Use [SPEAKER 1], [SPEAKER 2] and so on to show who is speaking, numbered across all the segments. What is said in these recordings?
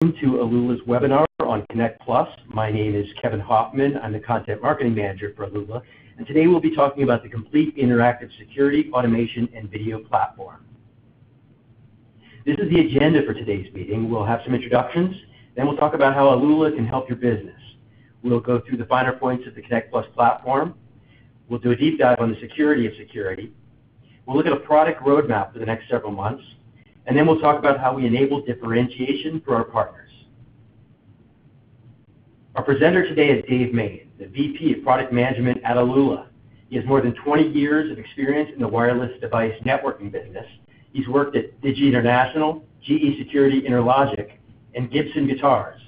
[SPEAKER 1] to Alula's webinar on Connect Plus. My name is Kevin Hoffman. I'm the Content Marketing Manager for Alula, and today we'll be talking about the complete interactive security, automation, and video platform. This is the agenda for today's meeting. We'll have some introductions, then we'll talk about how Alula can help your business. We'll go through the finer points of the Connect Plus platform. We'll do a deep dive on the security of security. We'll look at a product roadmap for the next several months, and then we'll talk about how we enable differentiation for our partners. Our presenter today is Dave Mayne, the VP of Product Management at Alula. He has more than 20 years of experience in the wireless device networking business. He's worked at Digi International, GE Security Interlogic, and Gibson Guitars.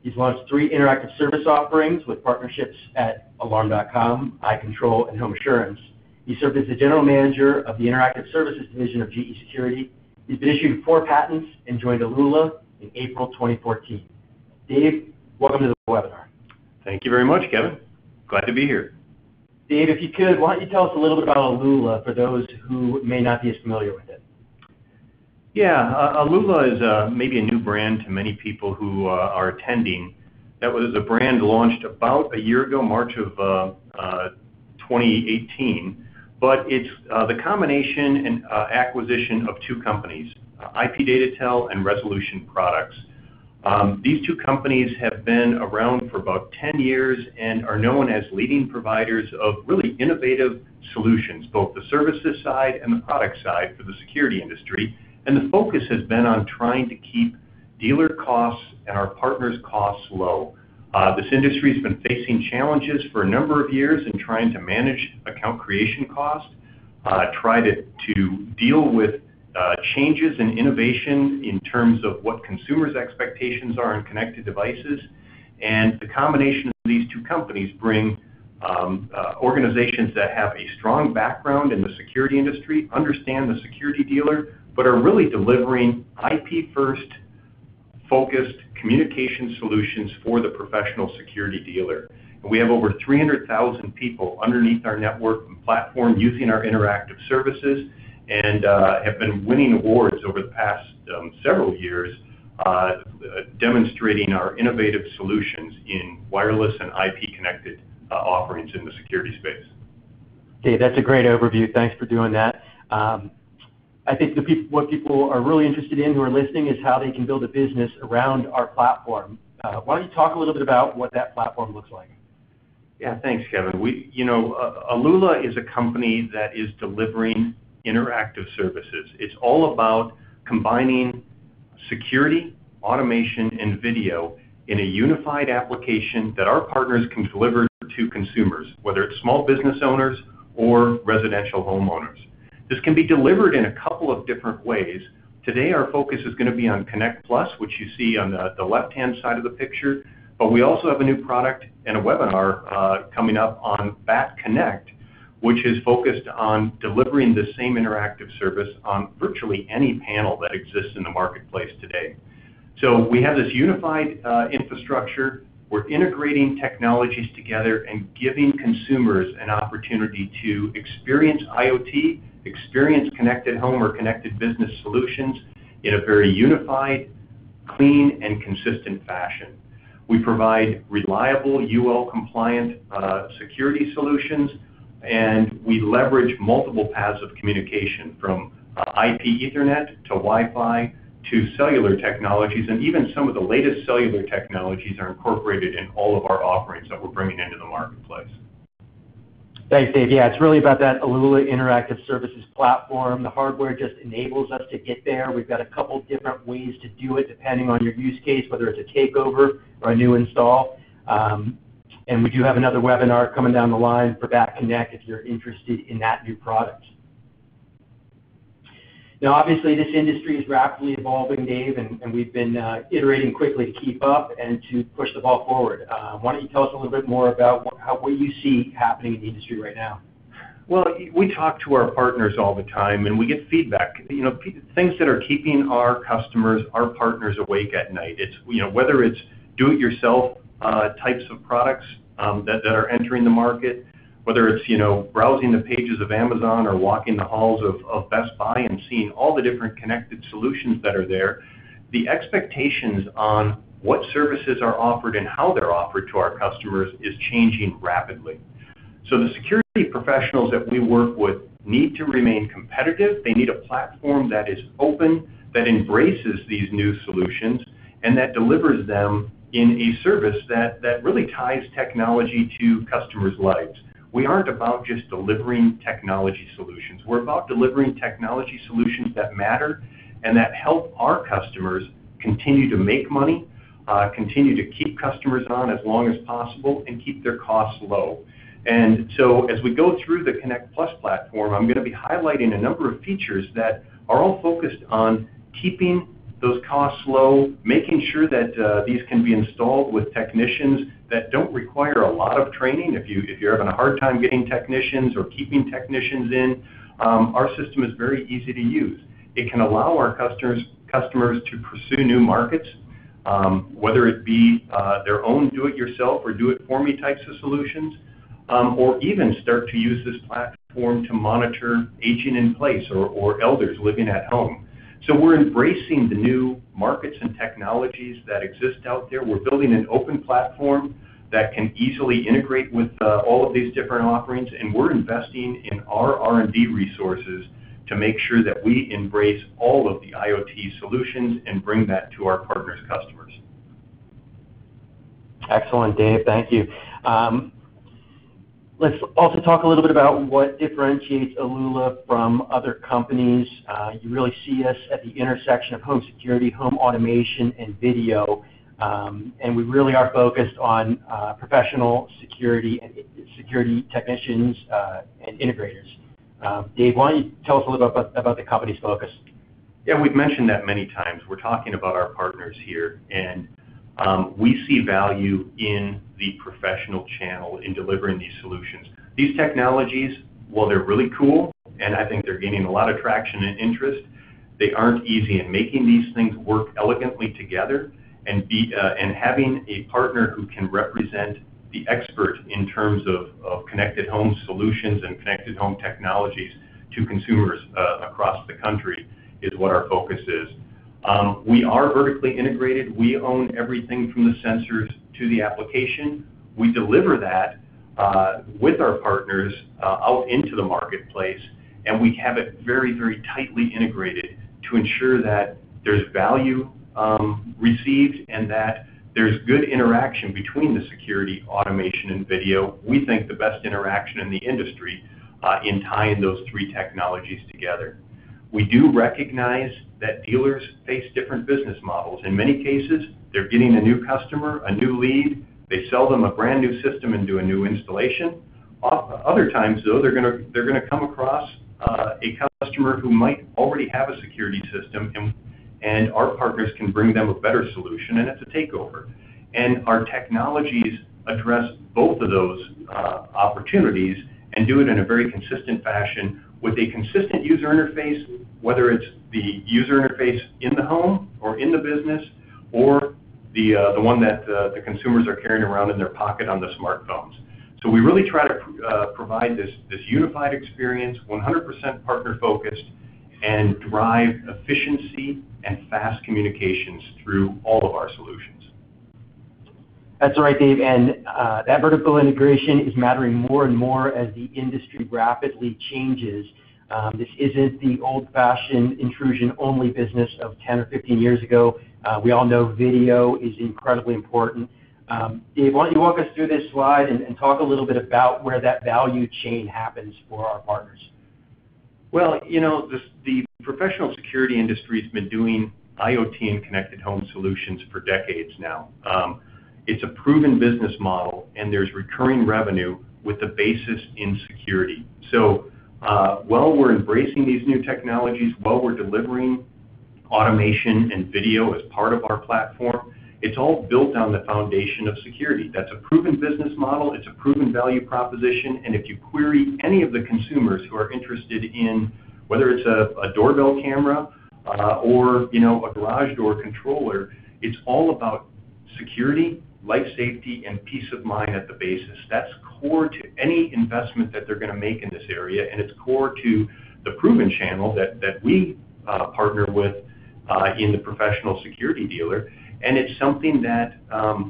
[SPEAKER 1] He's launched 3 interactive service offerings with partnerships at Alarm.com, iControl, and Home Assurance. He served as the General Manager of the Interactive Services Division of GE Security. He's been issued 4 patents and joined Alula in April 2014. Dave, welcome to the webinar.
[SPEAKER 2] Thank you very much, Kevin. Glad to be here.
[SPEAKER 1] Dave, if you could, why don't you tell us a little bit about Alula for those who may not be as familiar with it?
[SPEAKER 2] Yeah, Alula is maybe a new brand to many people who are attending. That was a brand launched about a year ago, March of 2018. But it's the combination and acquisition of 2 companies, IP Datatel and Resolution Products. These 2 companies have been around for about 10 years and are known as leading providers of really innovative solutions, both the services side and the product side for the security industry. And the focus has been on trying to keep dealer costs and our partners' costs low. This industry has been facing challenges for a number of years in trying to manage account creation costs, try to deal with changes in innovation in terms of what consumers' expectations are in connected devices. And the combination of these 2 companies bring organizations that have a strong background in the security industry, understand the security dealer, but are really delivering IP-first focused communication solutions for the professional security dealer. And we have over 300,000 people underneath our network and platform using our interactive services, and have been winning awards over the past several years, demonstrating our innovative solutions in wireless and IP-connected offerings in the security space.
[SPEAKER 1] Okay, that's a great overview. Thanks for doing that. I think what people are really interested in who are listening is how they can build a business around our platform. Why don't you talk a little bit about what that platform looks like?
[SPEAKER 2] Yeah, thanks, Kevin. Alula is a company that is delivering interactive services. It's all about combining security, automation, and video in a unified application that our partners can deliver to consumers, whether it's small business owners or residential homeowners. This can be delivered in a couple of different ways. Today our focus is going to be on Connect Plus, which you see on the left-hand side of the picture, but we also have a new product and a webinar coming up on Bat Connect, which is focused on delivering the same interactive service on virtually any panel that exists in the marketplace today. So we have this unified infrastructure. We're integrating technologies together and giving consumers an opportunity to experience IoT, experience connected home or connected business solutions in a very unified, clean, and consistent fashion. We provide reliable UL-compliant security solutions, and we leverage multiple paths of communication from IP Ethernet to Wi-Fi to cellular technologies, and even some of the latest cellular technologies are incorporated in all of our offerings that we're bringing into the marketplace.
[SPEAKER 1] Thanks, Dave. Yeah, it's really about that Alula Interactive Services platform. The hardware just enables us to get there. We've got a couple different ways to do it depending on your use case, whether it's a takeover or a new install. And we do have another webinar coming down the line for Bat Connect if you're interested in that new product. Now, obviously, this industry is rapidly evolving, Dave, and we've been iterating quickly to keep up and to push the ball forward. Why don't you tell us a little bit more about what you see happening in the industry right now?
[SPEAKER 2] Well, we talk to our partners all the time, and we get feedback. Things that are keeping our customers, our partners awake at night. It's whether it's do-it-yourself types of products that are entering the market, whether it's browsing the pages of Amazon or walking the halls of Best Buy and seeing all the different connected solutions that are there. the expectations on what services are offered and how they're offered to our customers is changing rapidly. So the security professionals that we work with need to remain competitive. They need a platform that is open, that embraces these new solutions, and that delivers them in a service that really ties technology to customers' lives. We aren't about just delivering technology solutions. We're about delivering technology solutions that matter and that help our customers continue to make money, continue to keep customers on as long as possible, and keep their costs low. And so as we go through the Connect Plus platform, I'm going to be highlighting a number of features that are all focused on keeping those costs low, making sure that these can be installed with technicians that don't require a lot of training. If you're having a hard time getting technicians or keeping technicians in, our system is very easy to use. It can allow our customers to pursue new markets, whether it be their own do-it-yourself or do-it-for-me types of solutions, or even start to use this platform to monitor aging in place or elders living at home. So we're embracing the new markets and technologies that exist out there. We're building an open platform that can easily integrate with all of these different offerings, and we're investing in our R&D resources to make sure that we embrace all of the IoT solutions and bring that to our partners' customers.
[SPEAKER 1] Excellent, Dave. Thank you. Let's also talk a little bit about what differentiates Alula from other companies. You really see us at the intersection of home security, home automation, and video. And we really are focused on professional security and security technicians and integrators. Dave, why don't you tell us a little bit about the company's focus?
[SPEAKER 2] Yeah, we've mentioned that many times. We're talking about our partners here, and we see value in the professional channel in delivering these solutions. These technologies, while they're really cool, and I think they're gaining a lot of traction and interest, they aren't easy, and making these things work elegantly together and having a partner who can represent the expert in terms of connected home solutions and connected home technologies to consumers across the country is what our focus is. We are vertically integrated. We own everything from the sensors to the application. We deliver that with our partners out into the marketplace, and we have it very, very tightly integrated to ensure that there's value received and that there's good interaction between the security, automation, and video. We think the best interaction in the industry in tying those three technologies together. We do recognize that dealers face different business models. In many cases, they're getting a new customer, a new lead. They sell them a brand new system and do a new installation. Other times, though, they're going to come across a customer who might already have a security system, and our partners can bring them a better solution, and it's a takeover. And our technologies address both of those opportunities and do it in a very consistent fashion with a consistent user interface, whether it's the user interface in the home or in the business, or the one that the consumers are carrying around in their pocket on the smartphones. So we really try to provide this unified experience, 100% partner focused, and drive efficiency and fast communications through all of our solutions.
[SPEAKER 1] That's right, Dave, and that vertical integration is mattering more and more as the industry rapidly changes. This isn't the old-fashioned intrusion-only business of 10 or 15 years ago. We all know video is incredibly important. Dave, why don't you walk us through this slide and talk a little bit about where that value chain happens for our partners?
[SPEAKER 2] Well, the professional security industry has been doing IoT and connected home solutions for decades now. It's a proven business model, and there's recurring revenue with the basis in security. So while we're embracing these new technologies, while we're delivering automation and video as part of our platform, it's all built on the foundation of security. That's a proven business model. It's a proven value proposition. And if you query any of the consumers who are interested in whether it's a doorbell camera or a garage door controller, it's all about security, life safety, and peace of mind at the basis. That's core to any investment that they're going to make in this area, and it's core to the proven channel that we partner with in the professional security dealer. And it's something that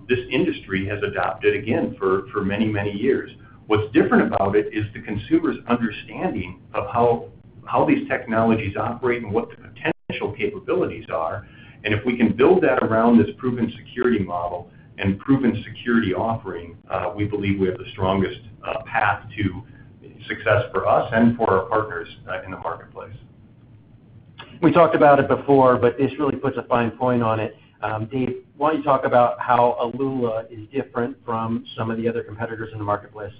[SPEAKER 2] this industry has adopted, again, for many, many years. What's different about it is the consumer's understanding of how these technologies operate and what the potential capabilities are. And if we can build that around this proven security model and proven security offering, we believe we have the strongest path to success for us and for our partners in the marketplace.
[SPEAKER 1] We talked about it before, but this really puts a fine point on it. Dave, why don't you talk about how Alula is different from some of the other competitors in the marketplace?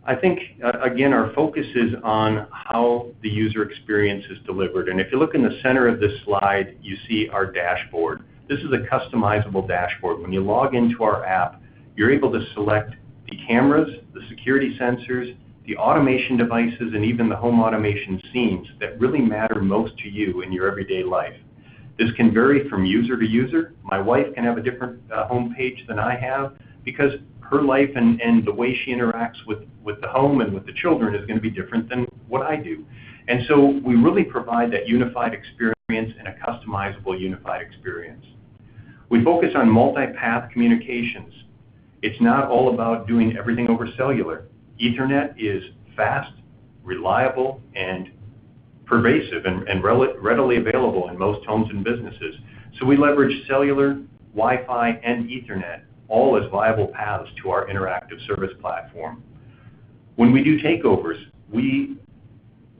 [SPEAKER 2] I think, again, our focus is on how the user experience is delivered. And if you look in the center of this slide, you see our dashboard. This is a customizable dashboard. When you log into our app, you're able to select the cameras, the security sensors, the automation devices, and even the home automation scenes that really matter most to you in your everyday life. This can vary from user to user. My wife can have a different home page than I have because her life and the way she interacts with the home and with the children is going to be different than what I do. And so we really provide that unified experience and a customizable unified experience. We focus on multi-path communications. It's not all about doing everything over cellular. Ethernet is fast, reliable, and pervasive and readily available in most homes and businesses. So we leverage cellular, Wi-Fi, and Ethernet all as viable paths to our interactive service platform. When we do takeovers, we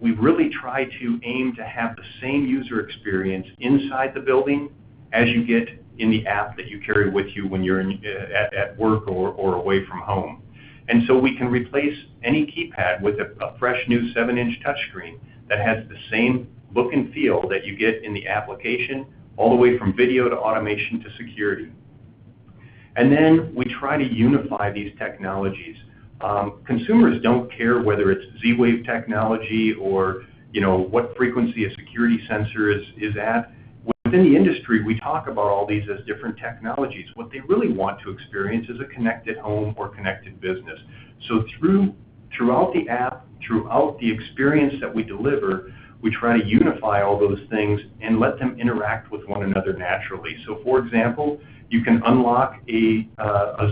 [SPEAKER 2] really try to aim to have the same user experience inside the building as you get in the app that you carry with you when you're at work or away from home. And so we can replace any keypad with a fresh new 7-inch touchscreen that has the same look and feel that you get in the application, all the way from video to automation to security. And then we try to unify these technologies. Consumers don't care whether it's Z-Wave technology or what frequency a security sensor is at. Within the industry, we talk about all these as different technologies. What they really want to experience is a connected home or connected business. So throughout the app, throughout the experience that we deliver, we try to unify all those things and let them interact with one another naturally. So for example, you can unlock a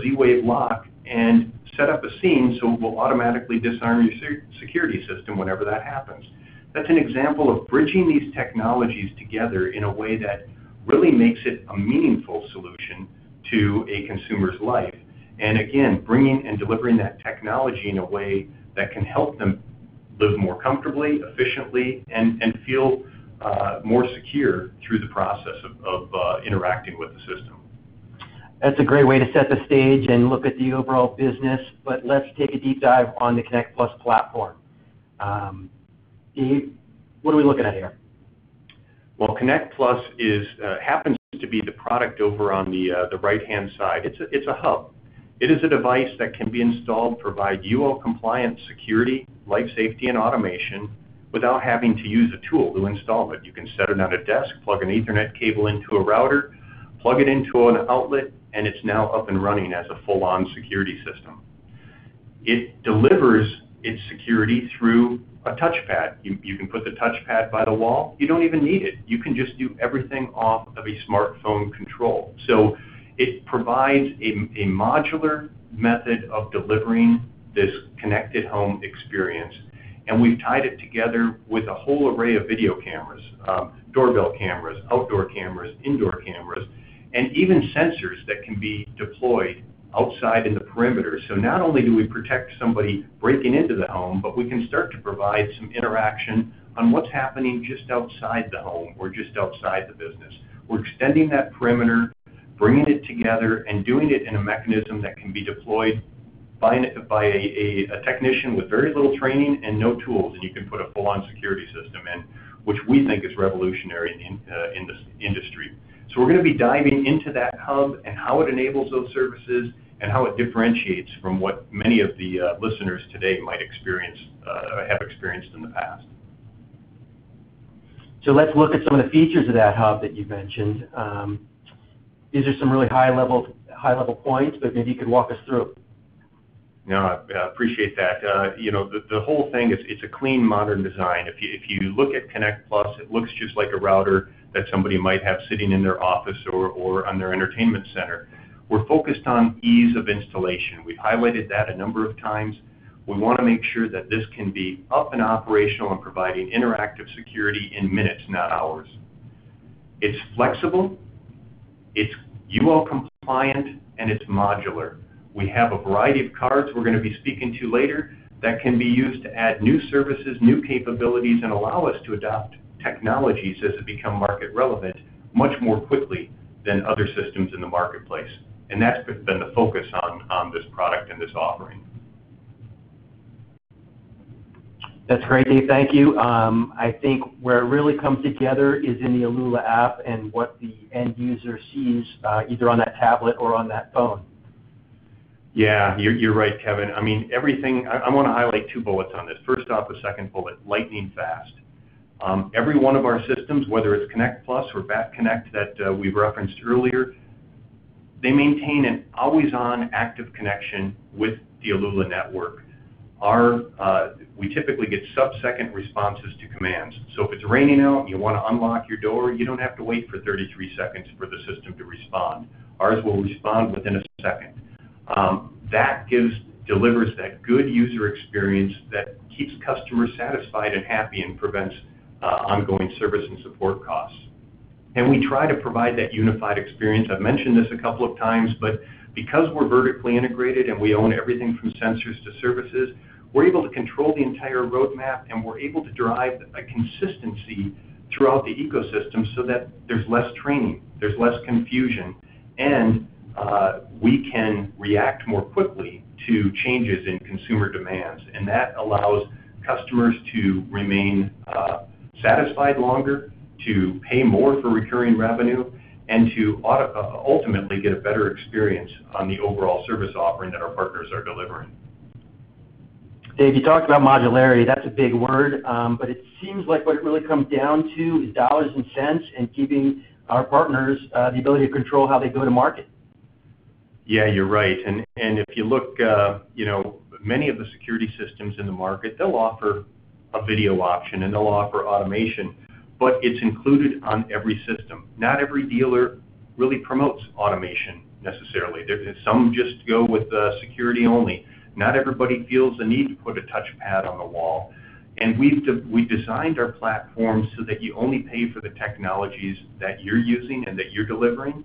[SPEAKER 2] Z-Wave lock and set up a scene so it will automatically disarm your security system whenever that happens. That's an example of bridging these technologies together in a way that really makes it a meaningful solution to a consumer's life. And again, bringing and delivering that technology in a way that can help them live more comfortably, efficiently, and feel more secure through the process of interacting with the system.
[SPEAKER 1] That's a great way to set the stage and look at the overall business, but let's take a deep dive on the Connect Plus platform. Dave, what are we looking at here?
[SPEAKER 2] Well, Connect Plus happens to be the product over on the right-hand side. It's a hub. It is a device that can be installed, provide UL-compliant security, life safety, and automation without having to use a tool to install it. You can set it on a desk, plug an Ethernet cable into a router, plug it into an outlet, and it's now up and running as a full-on security system. It delivers its security through a touchpad. You can put the touchpad by the wall. You don't even need it. You can just do everything off of a smartphone control. So it provides a modular method of delivering this connected home experience. And we've tied it together with a whole array of video cameras, doorbell cameras, outdoor cameras, indoor cameras, and even sensors that can be deployed outside in the perimeter. So not only do we protect somebody breaking into the home, but we can start to provide some interaction on what's happening just outside the home or just outside the business. We're extending that perimeter, bringing it together, and doing it in a mechanism that can be deployed by a technician with very little training and no tools, and you can put a full-on security system in, which we think is revolutionary in this industry. So we're going to be diving into that hub and how it enables those services and how it differentiates from what many of the listeners today might have experienced in the past.
[SPEAKER 1] So let's look at some of the features of that hub that you mentioned. These are some really high level points, but maybe you could walk us through.
[SPEAKER 2] No, I appreciate that. The whole thing, it's a clean, modern design. If you look at Connect Plus, it looks just like a router that somebody might have sitting in their office or on their entertainment center. We're focused on ease of installation. We've highlighted that a number of times. We want to make sure that this can be up and operational and providing interactive security in minutes, not hours. It's flexible, it's UL compliant, and it's modular. We have a variety of cards we're going to be speaking to later that can be used to add new services, new capabilities, and allow us to adopt technologies as they become market relevant much more quickly than other systems in the marketplace. And that's been the focus on this product and this offering.
[SPEAKER 1] That's great, Dave. Thank you. I think where it really comes together is in the Alula app and what the end user sees either on that tablet or on that phone.
[SPEAKER 2] Yeah, you're right, Kevin. I mean, everything, I want to highlight two bullets on this. First off, the second bullet, lightning fast. Every one of our systems, whether it's Connect Plus or Bat Connect that we've referenced earlier, they maintain an always-on active connection with the Alula network. We typically get sub-second responses to commands. So if it's raining out and you want to unlock your door, you don't have to wait for 33 seconds for the system to respond. Ours will respond within a second. That delivers that good user experience that keeps customers satisfied and happy and prevents ongoing service and support costs. And we try to provide that unified experience. I've mentioned this a couple of times, but because we're vertically integrated and we own everything from sensors to services, we're able to control the entire roadmap, and we're able to drive a consistency throughout the ecosystem so that there's less training, there's less confusion, and we can react more quickly to changes in consumer demands. And that allows customers to remain satisfied longer, to pay more for recurring revenue, and to ultimately get a better experience on the overall service offering that our partners are delivering.
[SPEAKER 1] Dave, you talked about modularity. That's a big word, but it seems like what it really comes down to is dollars and cents and giving our partners the ability to control how they go to market.
[SPEAKER 2] Yeah, you're right. And if you look, many of the security systems in the market, they'll offer a video option and they'll offer automation, but it's included on every system. Not every dealer really promotes automation necessarily. Some just go with security only. Not everybody feels the need to put a touchpad on the wall. And we've designed our platform so that you only pay for the technologies that you're using and that you're delivering,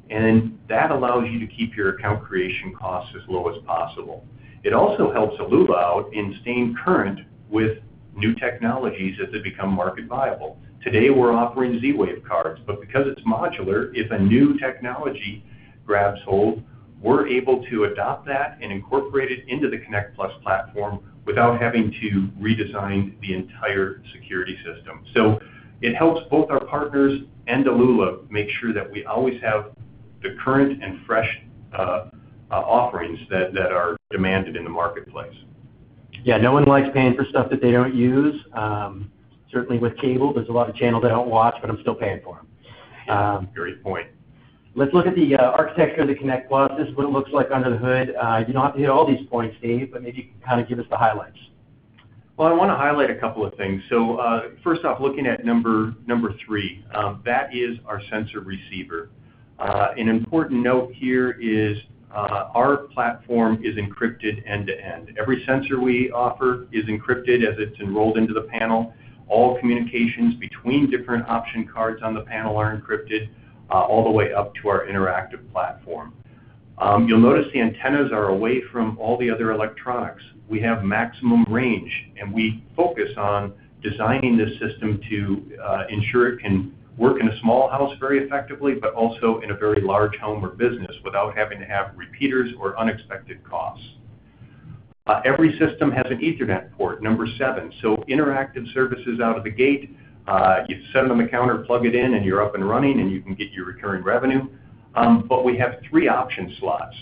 [SPEAKER 2] and that allows you to keep your account creation costs as low as possible. It also helps Alula out in staying current with new technologies as they become market viable. Today we're offering Z-Wave cards, but because it's modular, if a new technology grabs hold, we're able to adopt that and incorporate it into the Connect Plus platform without having to redesign the entire security system. So it helps both our partners and Alula make sure that we always have the current and fresh offerings that are demanded in the marketplace.
[SPEAKER 1] Yeah, no one likes paying for stuff that they don't use. Certainly with cable, there's a lot of channels I don't watch, but I'm still paying for them.
[SPEAKER 2] Great point.
[SPEAKER 1] Let's look at the architecture of the Connect Plus. This is what it looks like under the hood. You don't have to hit all these points, Dave, but maybe you can kind of give us the highlights.
[SPEAKER 2] Well, I want to highlight a couple of things. So first off, looking at number 3, that is our sensor receiver. An important note here is our platform is encrypted end-to-end. Every sensor we offer is encrypted as it's enrolled into the panel. All communications between different option cards on the panel are encrypted, all the way up to our interactive platform. You'll notice the antennas are away from all the other electronics. We have maximum range, and we focus on designing this system to ensure it can work in a small house very effectively, but also in a very large home or business without having to have repeaters or unexpected costs. Every system has an Ethernet port, number 7, so interactive services out of the gate. You set it on the counter, plug it in, and you're up and running, and you can get your recurring revenue. But we have 3 option slots.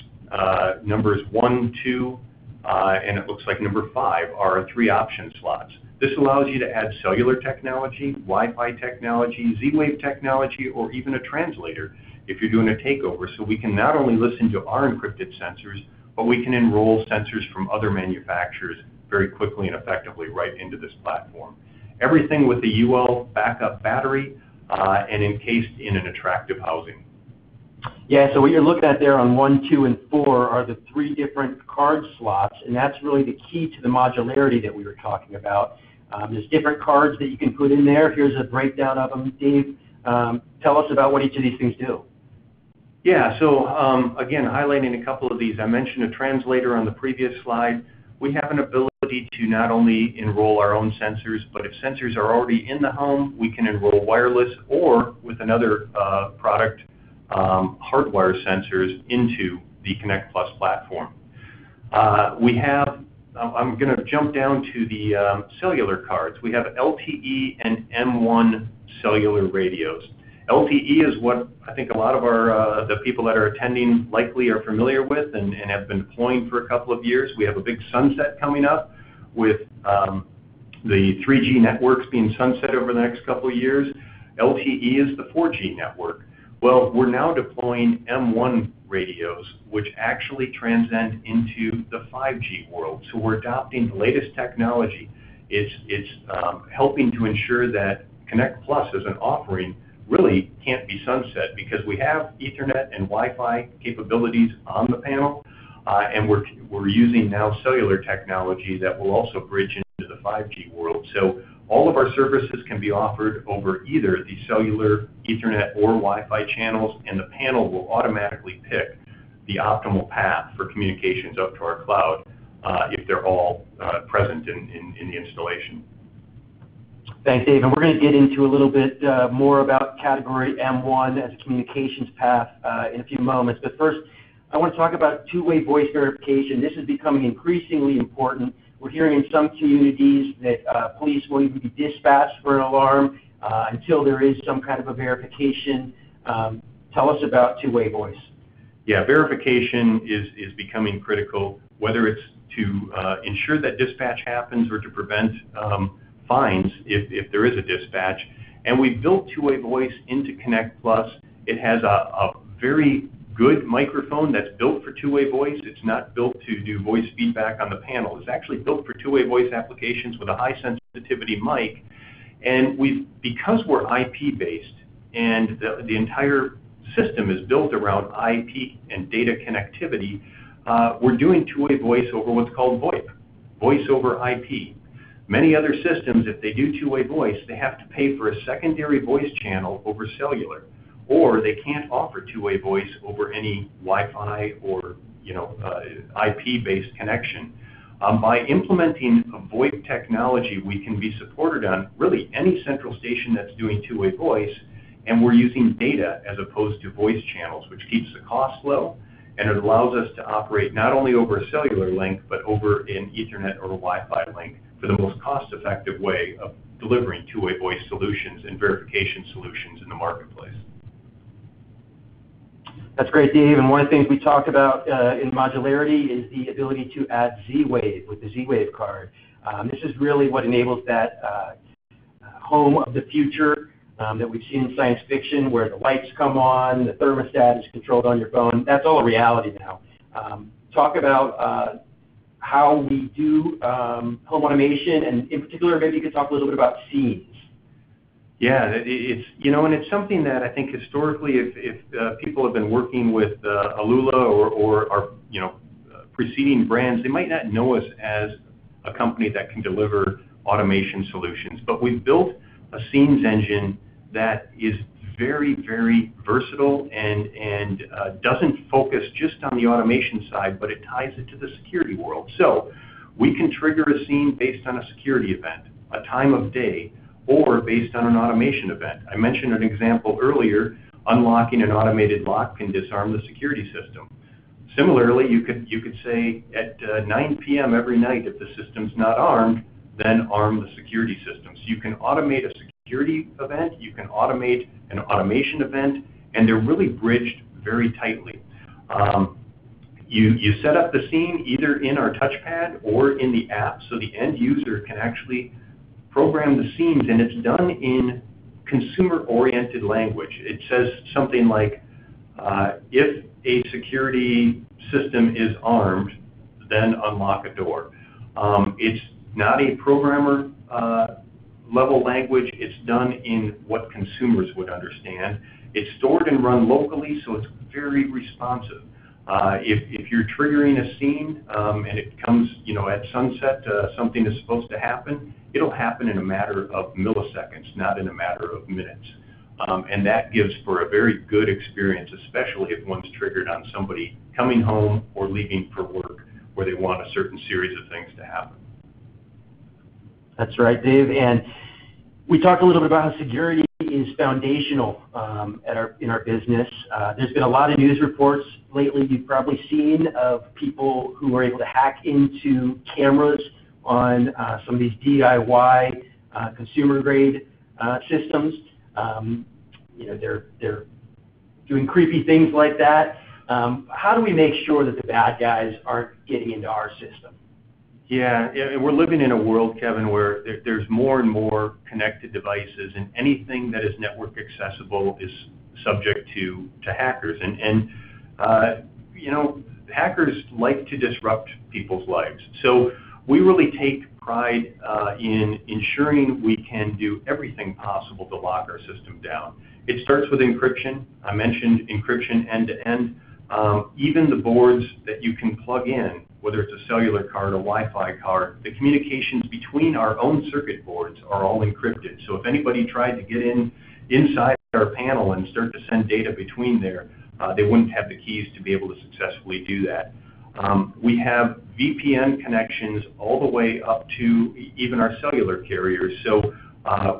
[SPEAKER 2] Numbers 1, 2, and it looks like number 5 are our 3 option slots. This allows you to add cellular technology, Wi-Fi technology, Z-Wave technology, or even a translator if you're doing a takeover. So we can not only listen to our encrypted sensors, but we can enroll sensors from other manufacturers very quickly and effectively right into this platform. Everything with the UL backup battery and encased in an attractive housing.
[SPEAKER 1] Yeah, so what you're looking at there on 1, 2, and 4 are the 3 different card slots, and that's really the key to the modularity that we were talking about. There's different cards that you can put in there. Here's a breakdown of them. Dave, tell us about what each of these things do.
[SPEAKER 2] Yeah, so again, highlighting a couple of these, I mentioned a translator on the previous slide. We have an ability to not only enroll our own sensors, but if sensors are already in the home, we can enroll wireless or with another product, hardwire sensors into the Connect Plus platform. We have, I'm going to jump down to the cellular cards. We have LTE and M1 cellular radios. LTE is what I think a lot of our the people that are attending likely are familiar with and have been deploying for a couple of years. We have a big sunset coming up with the 3G networks being sunset over the next couple of years. LTE is the 4G network. Well, we're now deploying M1 radios, which actually transcend into the 5G world. So we're adopting the latest technology. It's helping to ensure that Connect Plus as an offering really can't be sunset because we have Ethernet and Wi-Fi capabilities on the panel, and we're using now cellular technology that will also bridge into the 5G world. So all of our services can be offered over either the cellular, Ethernet, or Wi-Fi channels, and the panel will automatically pick the optimal path for communications up to our cloud if they're all present in the installation.
[SPEAKER 1] Thanks, Dave. And we're going to get into a little bit more about category M1 as a communications path in a few moments. But first, I want to talk about two-way voice verification. This is becoming increasingly important. We're hearing in some communities that police won't even be dispatched for an alarm until there is some kind of a verification. Tell us about two-way voice.
[SPEAKER 2] Yeah, verification is becoming critical, whether it's to ensure that dispatch happens or to prevent fines if there is a dispatch. And we've built two-way voice into Connect Plus. It has a very good microphone that's built for two-way voice. It's not built to do voice feedback on the panel. It's actually built for two-way voice applications with a high sensitivity mic. And because we're IP-based and the entire system is built around IP and data connectivity, we're doing two-way voice over what's called VoIP, voice over IP. Many other systems, if they do two-way voice, they have to pay for a secondary voice channel over cellular, or they can't offer two-way voice over any Wi-Fi or IP-based connection. By implementing a VoIP technology, we can be supported on really any central station that's doing two-way voice, and we're using data as opposed to voice channels, which keeps the cost low, and it allows us to operate not only over a cellular link, but over an Ethernet or a Wi-Fi link for the most cost-effective way of delivering two-way voice solutions and verification solutions in the marketplace.
[SPEAKER 1] That's great, Dave. And one of the things we talked about in modularity is the ability to add Z-Wave with the Z-Wave card. This is really what enables that home of the future that we've seen in science fiction, where the lights come on, the thermostat is controlled on your phone. That's all a reality now. Talk about how we do home automation, and in particular, maybe you could talk a little bit about scenes.
[SPEAKER 2] Yeah, it's and it's something that I think historically, if people have been working with Alula or our preceding brands, they might not know us as a company that can deliver automation solutions. But we've built a scenes engine that is very, very versatile and doesn't focus just on the automation side, but it ties it to the security world. So we can trigger a scene based on a security event, a time of day, or based on an automation event. I mentioned an example earlier, unlocking an automated lock can disarm the security system. Similarly, you could say at 9 p.m. every night, if the system's not armed, then arm the security system. So you can automate a security event, you can automate an automation event, and they're really bridged very tightly. You set up the scene either in our touchpad or in the app, so the end user can actually program the scenes, and it's done in consumer-oriented language. It says something like, if a security system is armed, then unlock a door. It's not a programmer level language. It's done in what consumers would understand. It's stored and run locally, so it's very responsive. If you're triggering a scene and it comes, at sunset, something is supposed to happen, it'll happen in a matter of milliseconds, not in a matter of minutes. And that gives for a very good experience, especially if one's triggered on somebody coming home or leaving for work where they want a certain series of things to happen.
[SPEAKER 1] That's right, Dave. And we talked a little bit about how security is foundational in our business. There's been a lot of news reports lately you've probably seen of people who are able to hack into cameras on some of these DIY consumer-grade systems. They're doing creepy things like that. How do we make sure that the bad guys aren't getting into our system?
[SPEAKER 2] Yeah, we're living in a world, Kevin, where there's more and more connected devices, and anything that is network accessible is subject to hackers. And hackers like to disrupt people's lives. So we really take pride in ensuring we can do everything possible to lock our system down. It starts with encryption. I mentioned encryption end-to-end. Even the boards that you can plug in, whether it's a cellular card, a Wi-Fi card, the communications between our own circuit boards are all encrypted. So if anybody tried to get inside our panel and start to send data between there, they wouldn't have the keys to be able to successfully do that. We have VPN connections all the way up to even our cellular carriers. So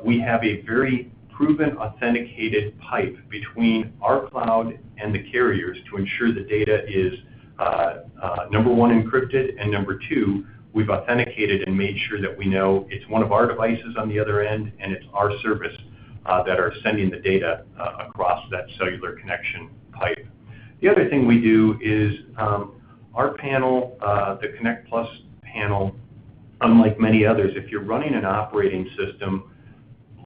[SPEAKER 2] we have a very proven authenticated pipe between our cloud and the carriers to ensure the data is number one, encrypted, and number two, we've authenticated and made sure that we know it's one of our devices on the other end and it's our service that are sending the data across that cellular connection pipe. The other thing we do is our panel, the Connect Plus panel, unlike many others, if you're running an operating system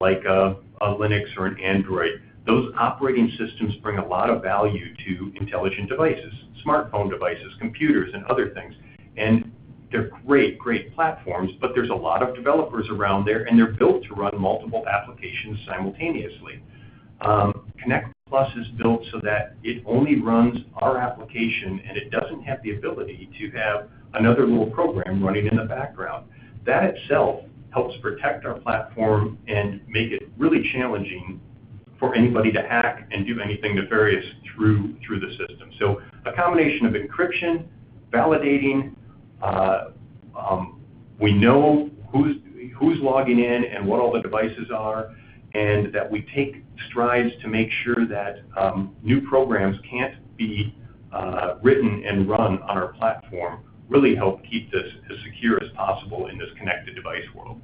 [SPEAKER 2] like a Linux or an Android, those operating systems bring a lot of value to intelligent devices, smartphone devices, computers, and other things. And they're great platforms, but there's a lot of developers around there, and they're built to run multiple applications simultaneously. Connect Plus is built so that it only runs our application, and it doesn't have the ability to have another little program running in the background. That itself helps protect our platform and make it really challenging for anybody to hack and do anything nefarious through the system. So a combination of encryption, validating, we know who's logging in and what all the devices are, and that we take strides to make sure that new programs can't be written and run on our platform, really help keep this as secure as possible in this connected device world.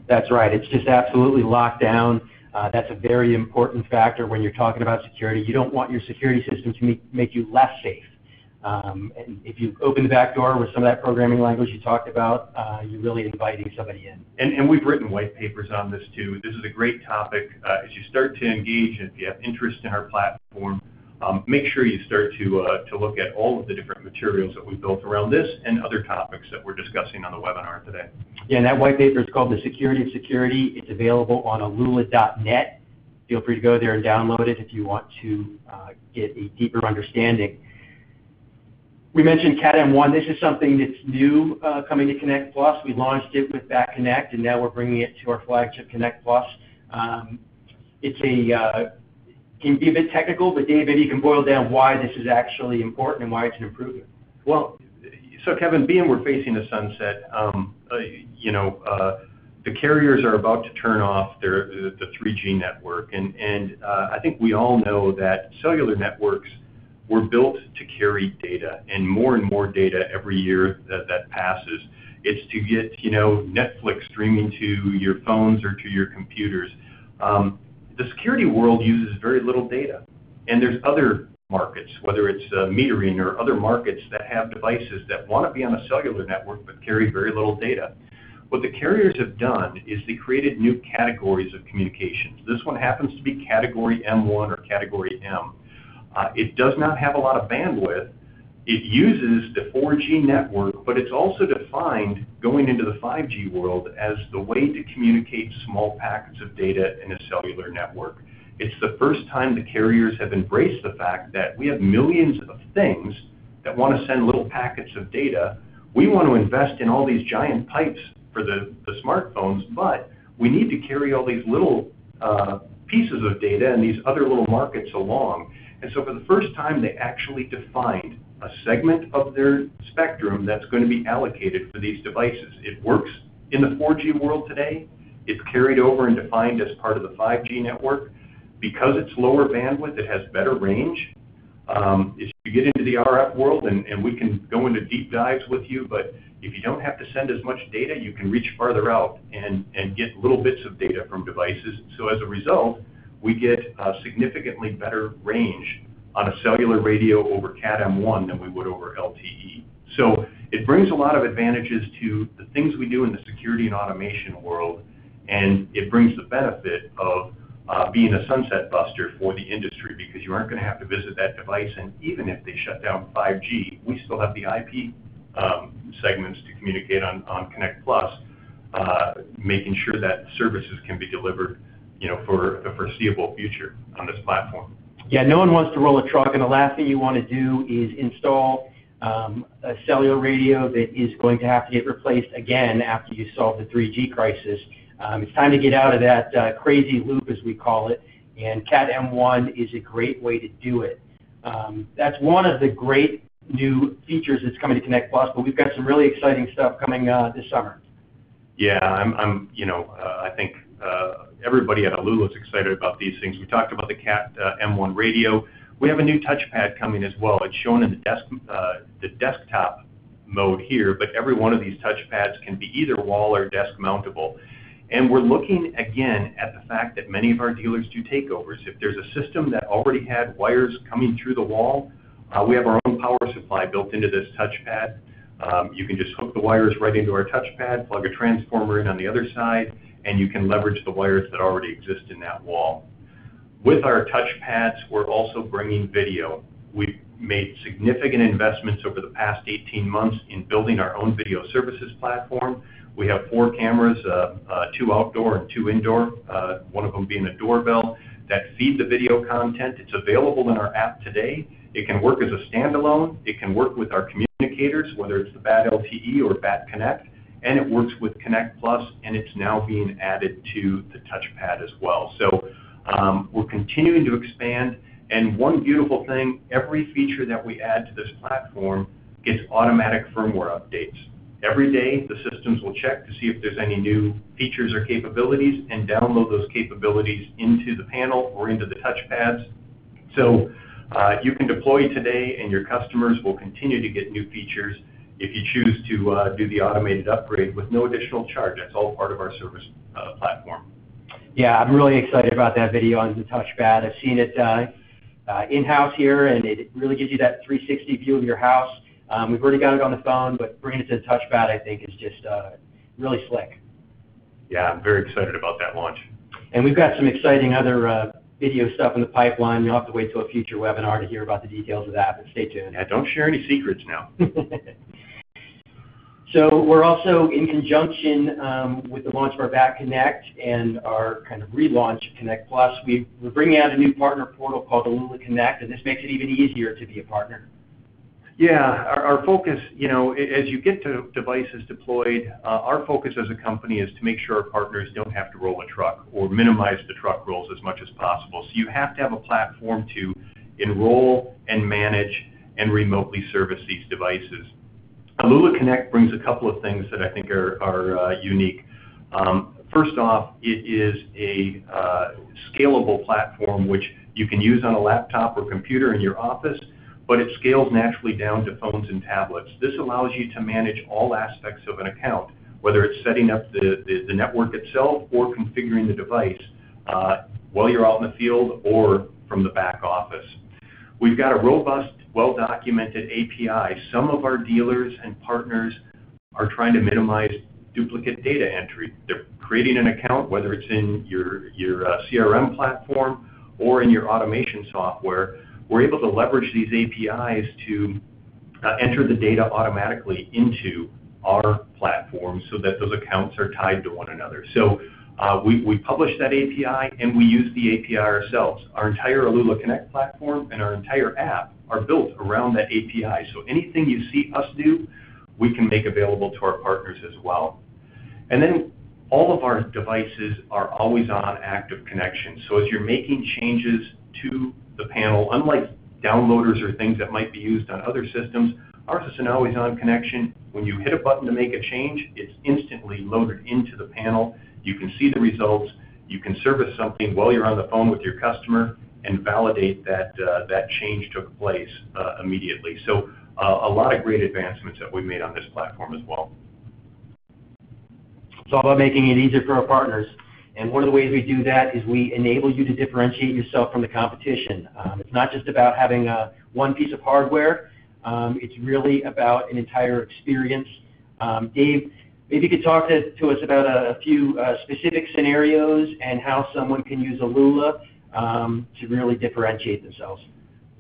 [SPEAKER 1] That's right. It's just absolutely locked down. That's a very important factor when you're talking about security. You don't want your security system to make you less safe. And if you open the back door with some of that programming language you talked about, you're really inviting somebody in.
[SPEAKER 2] And we've written white papers on this too. This is a great topic. As you start to engage, and if you have interest in our platform, make sure you start to look at all of the different materials that we've built around this and other topics that we're discussing on the webinar today.
[SPEAKER 1] Yeah, and that white paper is called The Security of Security. It's available on alula.net. Feel free to go there and download it if you want to get a deeper understanding. We mentioned Cat M1. This is something that's new coming to Connect Plus. We launched it with Back Connect, and now we're bringing it to our flagship Connect Plus. Can be a bit technical, but Dave, maybe you can boil down why this is actually important and why it's an improvement.
[SPEAKER 2] Well, so Kevin, being we're facing a sunset, the carriers are about to turn off the 3G network, and I think we all know that cellular networks were built to carry data, and more data every year that passes. It's to get Netflix streaming to your phones or to your computers. The security world uses very little data, and there's other markets, whether it's metering or other markets that have devices that want to be on a cellular network but carry very little data. What the carriers have done is they created new categories of communications. This one happens to be category M1 or category M. It does not have a lot of bandwidth It uses the 4G network, but it's also defined going into the 5G world as the way to communicate small packets of data in a cellular network. It's the first time the carriers have embraced the fact that we have millions of things that want to send little packets of data. We want to invest in all these giant pipes for the smartphones, but we need to carry all these little pieces of data and these other little markets along. And so for the first time, they actually defined a segment of their spectrum that's going to be allocated for these devices. It works in the 4G world today. It's carried over and defined as part of the 5G network. Because it's lower bandwidth, it has better range. If you get into the RF world, and we can go into deep dives with you, but if you don't have to send as much data, you can reach farther out and get little bits of data from devices. So as a result, we get significantly better range on a cellular radio over Cat-M1 than we would over LTE. So it brings a lot of advantages to the things we do in the security and automation world, and it brings the benefit of being a sunset buster for the industry, because you aren't going to have to visit that device, and even if they shut down 5G, we still have the IP segments to communicate on Connect Plus, making sure that services can be delivered, for the foreseeable future on this platform.
[SPEAKER 1] Yeah, no one wants to roll a truck, and the last thing you want to do is install a cellular radio that is going to have to get replaced again after you solve the 3G crisis. It's time to get out of that crazy loop, as we call it, and Cat-M1 is a great way to do it. That's one of the great new features that's coming to Connect Plus, but we've got some really exciting stuff coming this summer.
[SPEAKER 2] Yeah, I think everybody at Alula is excited about these things. We talked about the Cat-M1 radio. We have a new touchpad coming as well. It's shown in the desktop mode here, but every one of these touchpads can be either wall or desk mountable. And we're looking again at the fact that many of our dealers do takeovers. If there's a system that already had wires coming through the wall, we have our own power supply built into this touchpad. You can just hook the wires right into our touchpad, plug a transformer in on the other side, and you can leverage the wires that already exist in that wall. With our touchpads, we're also bringing video. We've made significant investments over the past 18 months in building our own video services platform. We have 4 cameras, 2 outdoor and 2 indoor, one of them being a doorbell, that feed the video content. It's available in our app today. It can work as a standalone. It can work with our communicators, whether it's the BAT LTE or BAT Connect, and it works with Connect Plus, and it's now being added to the touchpad as well. So we're continuing to expand, and one beautiful thing, every feature that we add to this platform gets automatic firmware updates. Every day, the systems will check to see if there's any new features or capabilities and download those capabilities into the panel or into the touchpads. So you can deploy today, and your customers will continue to get new features if you choose to do the automated upgrade with no additional charge. That's all part of our service platform.
[SPEAKER 1] Yeah, I'm really excited about that video on the touchpad. I've seen it in-house here, and it really gives you that 360 view of your house. We've already got it on the phone, but bringing it to the touchpad, I think, is just really slick.
[SPEAKER 2] Yeah, I'm very excited about that launch.
[SPEAKER 1] And we've got some exciting other video stuff in the pipeline. You'll have to wait till a future webinar to hear about the details of that, but stay tuned.
[SPEAKER 2] Yeah, don't share any secrets now.
[SPEAKER 1] So we're also in conjunction with the launch of our BAT Connect and our kind of relaunch of Connect Plus. We're bringing out a new partner portal called AlulaConnect, and this makes it even easier to be a partner.
[SPEAKER 2] Yeah, our focus, as you get to devices deployed, our focus as a company is to make sure our partners don't have to roll a truck or minimize the truck rolls as much as possible. So you have to have a platform to enroll and manage and remotely service these devices. AlulaConnect brings a couple of things that I think are unique. First off, it is a scalable platform which you can use on a laptop or computer in your office, but it scales naturally down to phones and tablets. This allows you to manage all aspects of an account, whether it's setting up the network itself or configuring the device while you're out in the field or from the back office. We've got a robust, well-documented API. Some of our dealers and partners are trying to minimize duplicate data entry. They're creating an account, whether it's in your CRM platform or in your automation software. We're able to leverage these APIs to enter the data automatically into our platform so that those accounts are tied to one another. So we publish that API and we use the API ourselves. Our entire AlulaConnect platform and our entire app are built around that API. So anything you see us do, we can make available to our partners as well. And then all of our devices are always on active connection. So as you're making changes to the panel, unlike downloaders or things that might be used on other systems, ours is an always on connection. When you hit a button to make a change, it's instantly loaded into the panel. You can see the results. You can service something while you're on the phone with your customer and validate that that change took place immediately. So a lot of great advancements that we've made on this platform as well.
[SPEAKER 1] It's all about making it easier for our partners. And one of the ways we do that is we enable you to differentiate yourself from the competition. It's not just about having one piece of hardware. It's really about an entire experience. Dave, maybe you could talk to us about a few specific scenarios and how someone can use Alula to really differentiate themselves.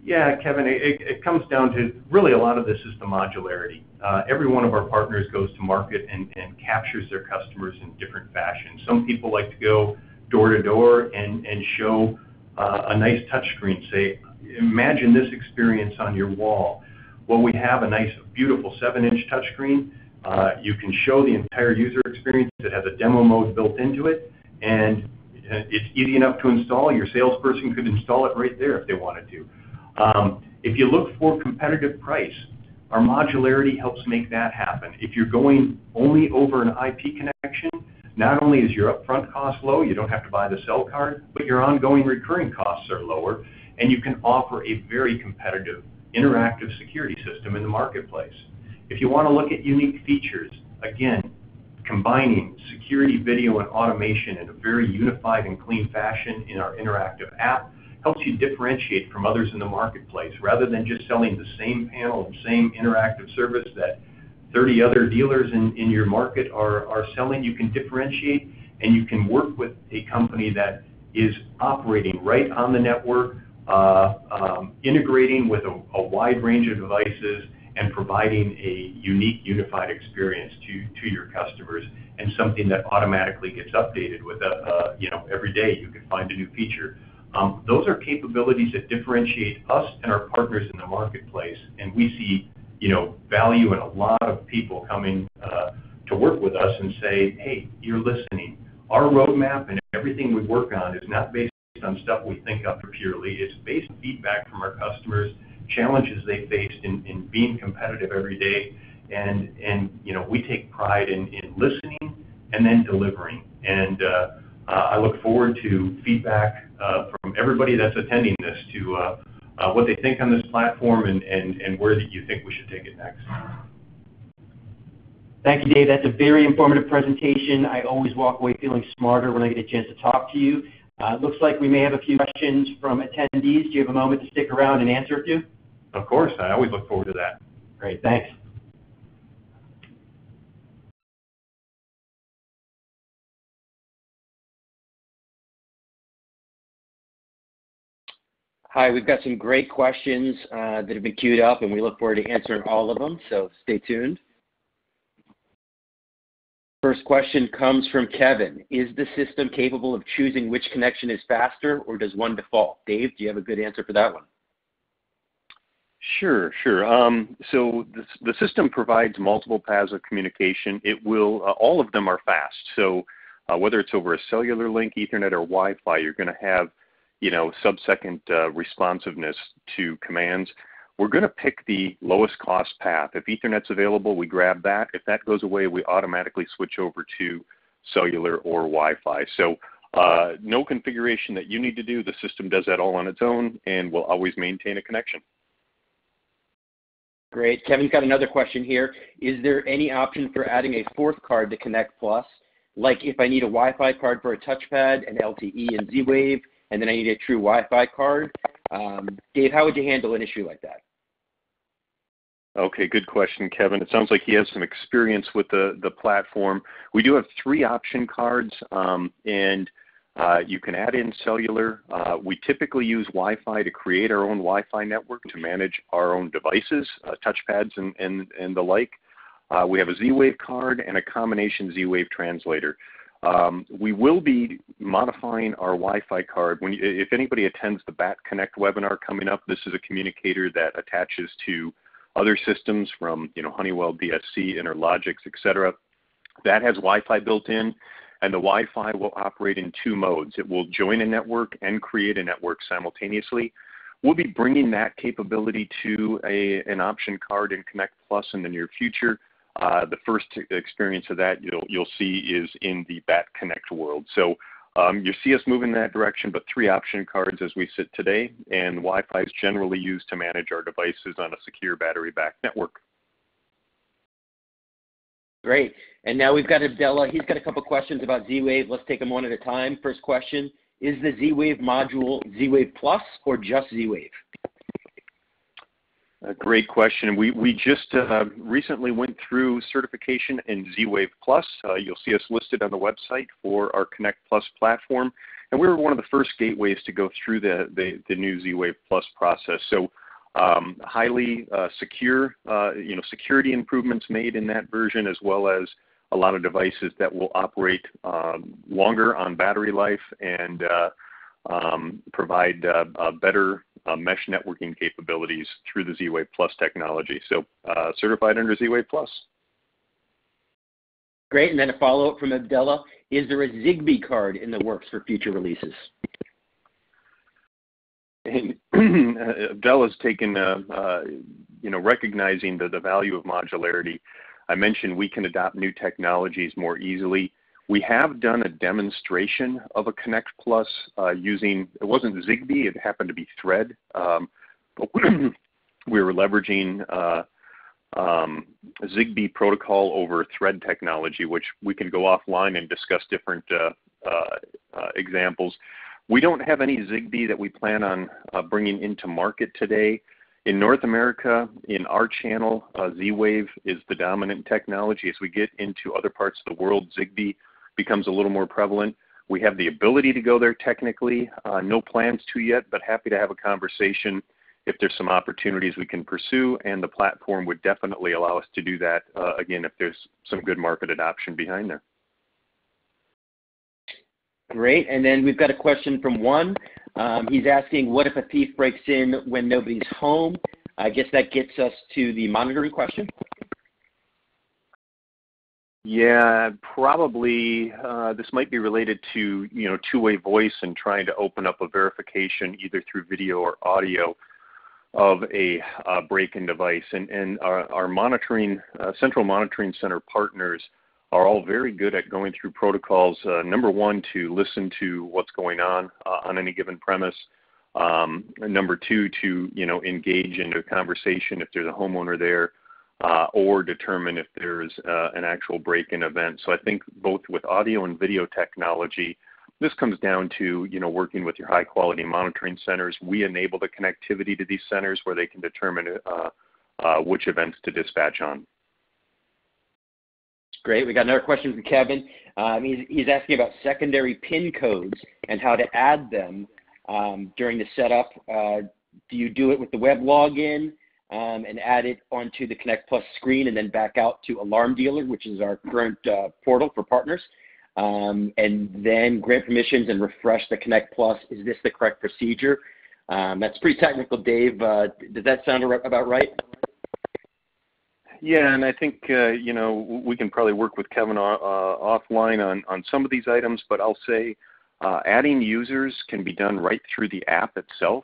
[SPEAKER 2] Yeah, Kevin, it comes down to really a lot of this is the modularity. Every one of our partners goes to market and captures their customers in different fashions. Some people like to go door to door and show a nice touch screen, say, imagine this experience on your wall. Well, we have a nice, beautiful 7-inch touchscreen. You can show the entire user experience. It has a demo mode built into it, and it's easy enough to install. Your salesperson could install it right there if they wanted to. If you look for competitive price, our modularity helps make that happen. If you're going only over an IP connection, not only is your upfront cost low, you don't have to buy the cell card, but your ongoing recurring costs are lower, and you can offer a very competitive interactive security system in the marketplace. If you want to look at unique features, again, combining security, video, and automation in a very unified and clean fashion in our interactive app helps you differentiate from others in the marketplace. Rather than just selling the same panel and same interactive service that 30 other dealers in your market are selling, you can differentiate and you can work with a company that is operating right on the network, integrating with a wide range of devices and providing a unique, unified experience to your customers, and something that automatically gets updated with every day you can find a new feature. Those are capabilities that differentiate us and our partners in the marketplace, and we see value in a lot of people coming to work with us and say, hey, you're listening. Our roadmap and everything we work on is not based on stuff we think up purely. It's based on feedback from our customers, challenges they faced in being competitive every day, and we take pride in listening and then delivering. And I look forward to feedback from everybody that's attending this to what they think on this platform and where you think we should take it next.
[SPEAKER 1] Thank you, Dave. That's a very informative presentation. I always walk away feeling smarter when I get a chance to talk to you. Looks like we may have a few questions from attendees. Do you have a moment to stick around and answer a few?
[SPEAKER 2] Of course. I always look forward to that.
[SPEAKER 1] Great. Thanks.
[SPEAKER 3] Hi, we've got some great questions that have been queued up, and we look forward to answering all of them, so stay tuned. First question comes from Kevin. Is the system capable of choosing which connection is faster, or does one default? Dave, do you have a good answer for that one?
[SPEAKER 4] Sure. So the system provides multiple paths of communication. It will, all of them are fast. So whether it's over a cellular link, Ethernet, or Wi-Fi, you're going to have sub-second responsiveness to commands. We're going to pick the lowest cost path. If Ethernet's available, we grab that. If that goes away, we automatically switch over to cellular or Wi-Fi. So no configuration that you need to do. The system does that all on its own and will always maintain a connection.
[SPEAKER 3] Great. Kevin's got another question here. Is there any option for adding a fourth card to Connect Plus? Like if I need a Wi-Fi card for a touchpad, an LTE and Z-Wave, and then I need a true Wi-Fi card. Dave, how would you handle an issue like that?
[SPEAKER 4] Okay, good question, Kevin. It sounds like he has some experience with the platform. We do have 3 option cards, and You can add in cellular. We typically use Wi-Fi to create our own Wi-Fi network to manage our own devices, touchpads and the like. We have a Z-Wave card and a combination Z-Wave translator. We will be modifying our Wi-Fi card. If anybody attends the AlulaConnect webinar coming up, this is a communicator that attaches to other systems from Honeywell, DSC, Interlogix, etc. That has Wi-Fi built in, and the Wi-Fi will operate in two modes. It will join a network and create a network simultaneously. We'll be bringing that capability to an option card in Connect Plus in the near future. The first experience of that you'll see is in the AlulaConnect world. So you see us moving in that direction, but 3 option cards as we sit today, and Wi-Fi is generally used to manage our devices on a secure battery-backed network.
[SPEAKER 3] Great. And now we've got Abdullah. He's got a couple questions about Z-Wave. Let's take them one at a time. First question, is the Z-Wave module Z-Wave Plus or just Z-Wave?
[SPEAKER 4] A great question. We just recently went through certification in Z-Wave Plus. You'll see us listed on the website for our Connect Plus platform. And we were one of the first gateways to go through the new Z-Wave Plus process. So highly secure, security improvements made in that version, as well as a lot of devices that will operate longer on battery life and provide better mesh networking capabilities through the Z-Wave Plus technology. So certified under Z-Wave Plus.
[SPEAKER 3] Great. And then a follow-up from Abdullah. Is there a Zigbee card in the works for future releases?
[SPEAKER 4] Abdullah's taken, recognizing the value of modularity. I mentioned we can adopt new technologies more easily. We have done a demonstration of a Connect Plus using, it wasn't Zigbee, it happened to be Thread. But we were leveraging Zigbee protocol over Thread technology, which we can go offline and discuss different examples. We don't have any Zigbee that we plan on bringing into market today. In North America, in our channel, Z-Wave is the dominant technology. As we get into other parts of the world, Zigbee becomes a little more prevalent. We have the ability to go there technically, no plans to yet, but happy to have a conversation if there's some opportunities we can pursue, and the platform would definitely allow us to do that, again, if there's some good market adoption behind there.
[SPEAKER 3] Great. And then we've got a question from Juan. He's asking, what if a thief breaks in when nobody's home? I guess that gets us to the monitoring question.
[SPEAKER 4] Yeah, probably this might be related to two-way voice and trying to open up a verification either through video or audio of a break-in device. And our monitoring central monitoring center partners are all very good at going through protocols. Number one, to listen to what's going on any given premise. Number two, to engage in a conversation if there's a homeowner there. Or determine if there's an actual break-in event. So I think both with audio and video technology, this comes down to working with your high-quality monitoring centers. We enable the connectivity to these centers where they can determine which events to dispatch on.
[SPEAKER 3] Great. We got another question from Kevin. He's asking about secondary PIN codes and how to add them during the setup. Do you do it with the web login? And add it onto the Connect Plus screen and then back out to Alarm Dealer, which is our current portal for partners, and then grant permissions and refresh the Connect Plus. Is this the correct procedure? That's pretty technical, Dave. Does that sound about right?
[SPEAKER 4] Yeah, and I think we can probably work with Kevin offline on some of these items, but I'll say adding users can be done right through the app itself.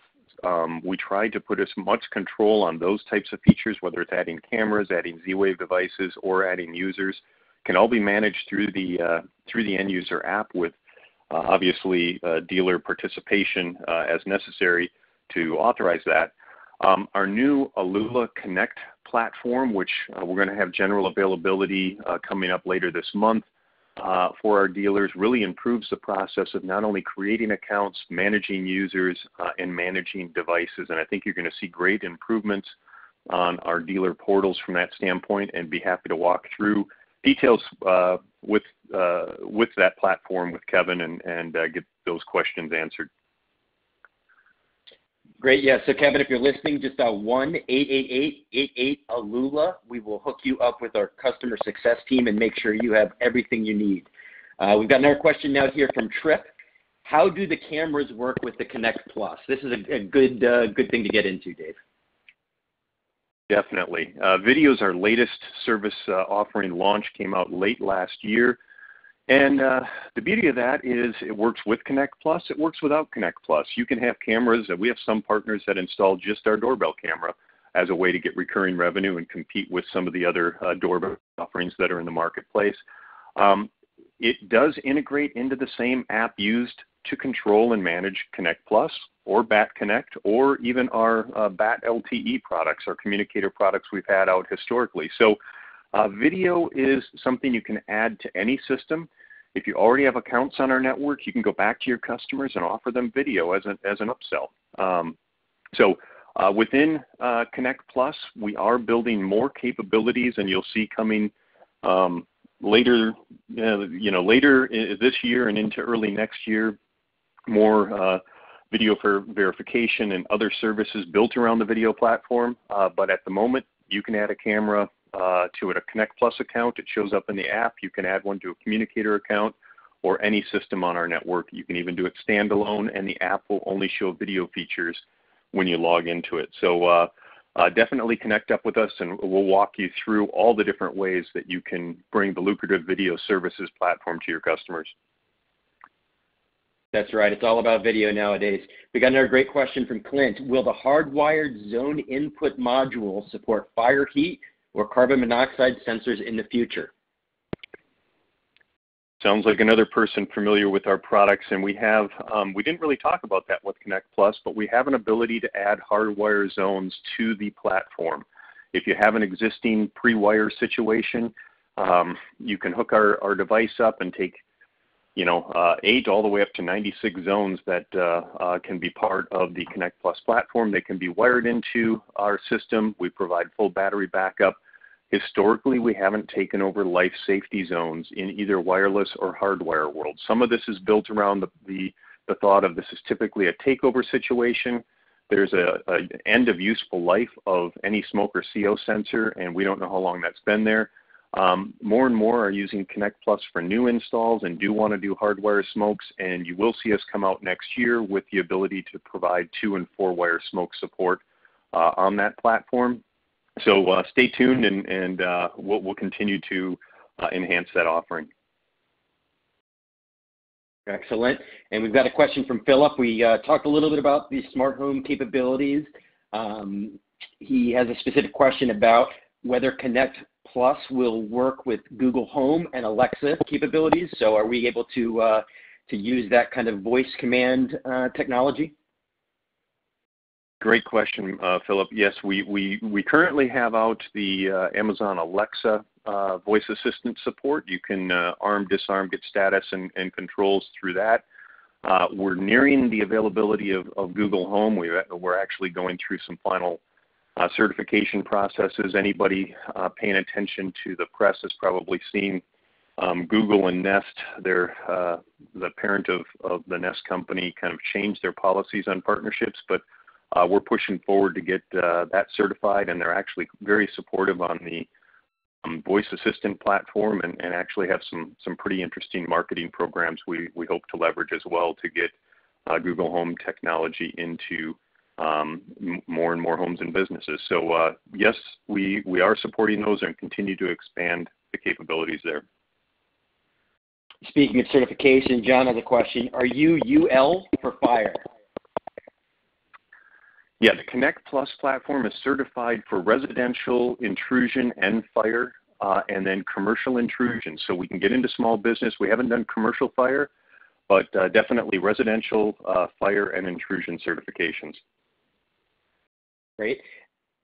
[SPEAKER 4] We try to put as much control on those types of features, whether it's adding cameras, adding Z-Wave devices, or adding users, can all be managed through the end user app with obviously dealer participation as necessary to authorize that. Our new AlulaConnect platform, which we're going to have general availability coming up later this month, for our dealers, really improves the process of not only creating accounts, managing users, and managing devices. And I think you're going to see great improvements on our dealer portals from that standpoint, and be happy to walk through details that platform with Kevin and get those questions answered.
[SPEAKER 3] Great. Yeah. So Kevin, if you're listening, just 1-888-88-ALULA. We will hook you up with our customer success team and make sure you have everything you need. We've got another question now here from Trip. How do the cameras work with the Connect Plus? This is a good thing to get into, Dave.
[SPEAKER 4] Definitely. Video's our latest service offering launch, came out late last year. And the beauty of that is it works with Connect Plus. It works without Connect Plus. You can have cameras. We have some partners that install just our doorbell camera as a way to get recurring revenue and compete with some of the other doorbell offerings that are in the marketplace. It does integrate into the same app used to control and manage Connect Plus or BAT Connect or even our BAT LTE products, our communicator products we've had out historically. So video is something you can add to any system. If you already have accounts on our network, you can go back to your customers and offer them video as an upsell. Within Connect Plus, we are building more capabilities, and you'll see coming later this year and into early next year, more video for verification and other services built around the video platform. But at the moment, you can add a camera to a Connect Plus account. It shows up in the app. You can add one to a communicator account or any system on our network. You can even do it standalone, and the app will only show video features when you log into it. So definitely connect up with us, and we'll walk you through all the different ways that you can bring the lucrative video services platform to your customers.
[SPEAKER 3] That's right. It's all about video nowadays. We got another great question from Clint. Will the hardwired zone input module support fire, heat, or carbon monoxide sensors in the future?
[SPEAKER 4] Sounds like another person familiar with our products, and we have, we didn't really talk about that with Connect Plus, but we have an ability to add hardwire zones to the platform. If you have an existing pre-wire situation, you can hook our device up and take 8 all the way up to 96 zones that can be part of the Connect Plus platform. They can be wired into our system. We provide full battery backup. Historically, we haven't taken over life safety zones in either wireless or hardwire world. Some of this is built around the thought of this is typically a takeover situation. There's an end of useful life of any smoke or CO sensor, and we don't know how long that's been there. More and more are using Connect Plus for new installs and do want to do hardwire smokes, and you will see us come out next year with the ability to provide 2- and 4-wire smoke support on that platform. So stay tuned, and we'll continue to enhance that offering.
[SPEAKER 3] Excellent. And we've got a question from Philip. We talked a little bit about the smart home capabilities. He has a specific question about whether Connect Plus will work with Google Home and Alexa capabilities. So are we able to use that kind of voice command technology?
[SPEAKER 4] Great question, Philip. Yes, we currently have out the Amazon Alexa voice assistant support. You can arm, disarm, get status and controls through that. We're nearing the availability of Google Home. We're actually going through some final certification processes. Anybody paying attention to the press has probably seen Google and Nest, the parent of the Nest company, kind of change their policies on partnerships, but we're pushing forward to get that certified, and they're actually very supportive on the voice assistant platform, and actually have some pretty interesting marketing programs we hope to leverage as well to get Google Home technology into more and more homes and businesses. So yes, we are supporting those and continue to expand the capabilities there.
[SPEAKER 3] Speaking of certification, John has a question. Are you UL for fire?
[SPEAKER 4] Yeah, the Connect Plus platform is certified for residential intrusion and fire, and then commercial intrusion. So we can get into small business. We haven't done commercial fire, but definitely residential fire and intrusion certifications.
[SPEAKER 3] Great.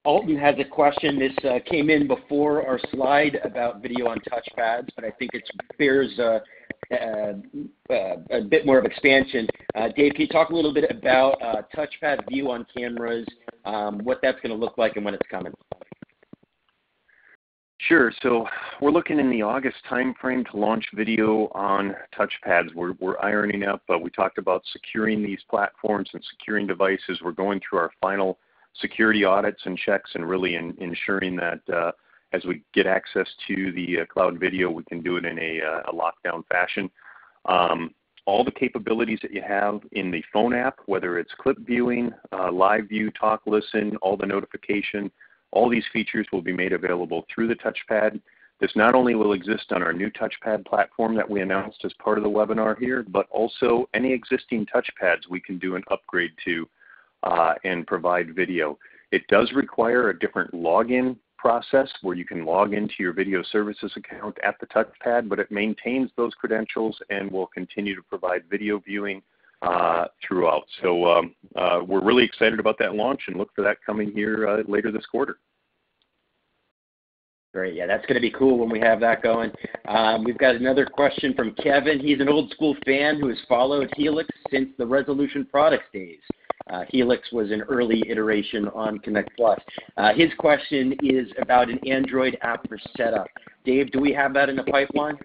[SPEAKER 3] Alton has a question. This came in before our slide about video on touchpads, but I think it bears a bit more of expansion. Dave, can you talk a little bit about touchpad view on cameras, what that's going to look like and when it's coming?
[SPEAKER 4] Sure. So we're looking in the August timeframe to launch video on touchpads. We're ironing up. We talked about securing these platforms and securing devices. We're going through our final security audits and checks and really ensuring that as we get access to the cloud video, we can do it in a lockdown fashion. All the capabilities that you have in the phone app, whether it's clip viewing, live view, talk, listen, all the notification, all these features will be made available through the touchpad. This not only will exist on our new touchpad platform that we announced as part of the webinar here, but also any existing touchpads we can do an upgrade to and provide video. It does require a different login process where you can log into your video services account at the touchpad, but it maintains those credentials and will continue to provide video viewing throughout. So we're really excited about that launch and look for that coming here later this quarter.
[SPEAKER 3] Great. Yeah, that's going to be cool when we have that going. We've got another question from Kevin. He's an old school fan who has followed Helix since the Resolution Products days. Helix was an early iteration on Connect Plus. His question is about an Android app for setup. Dave, do we have that in the pipeline?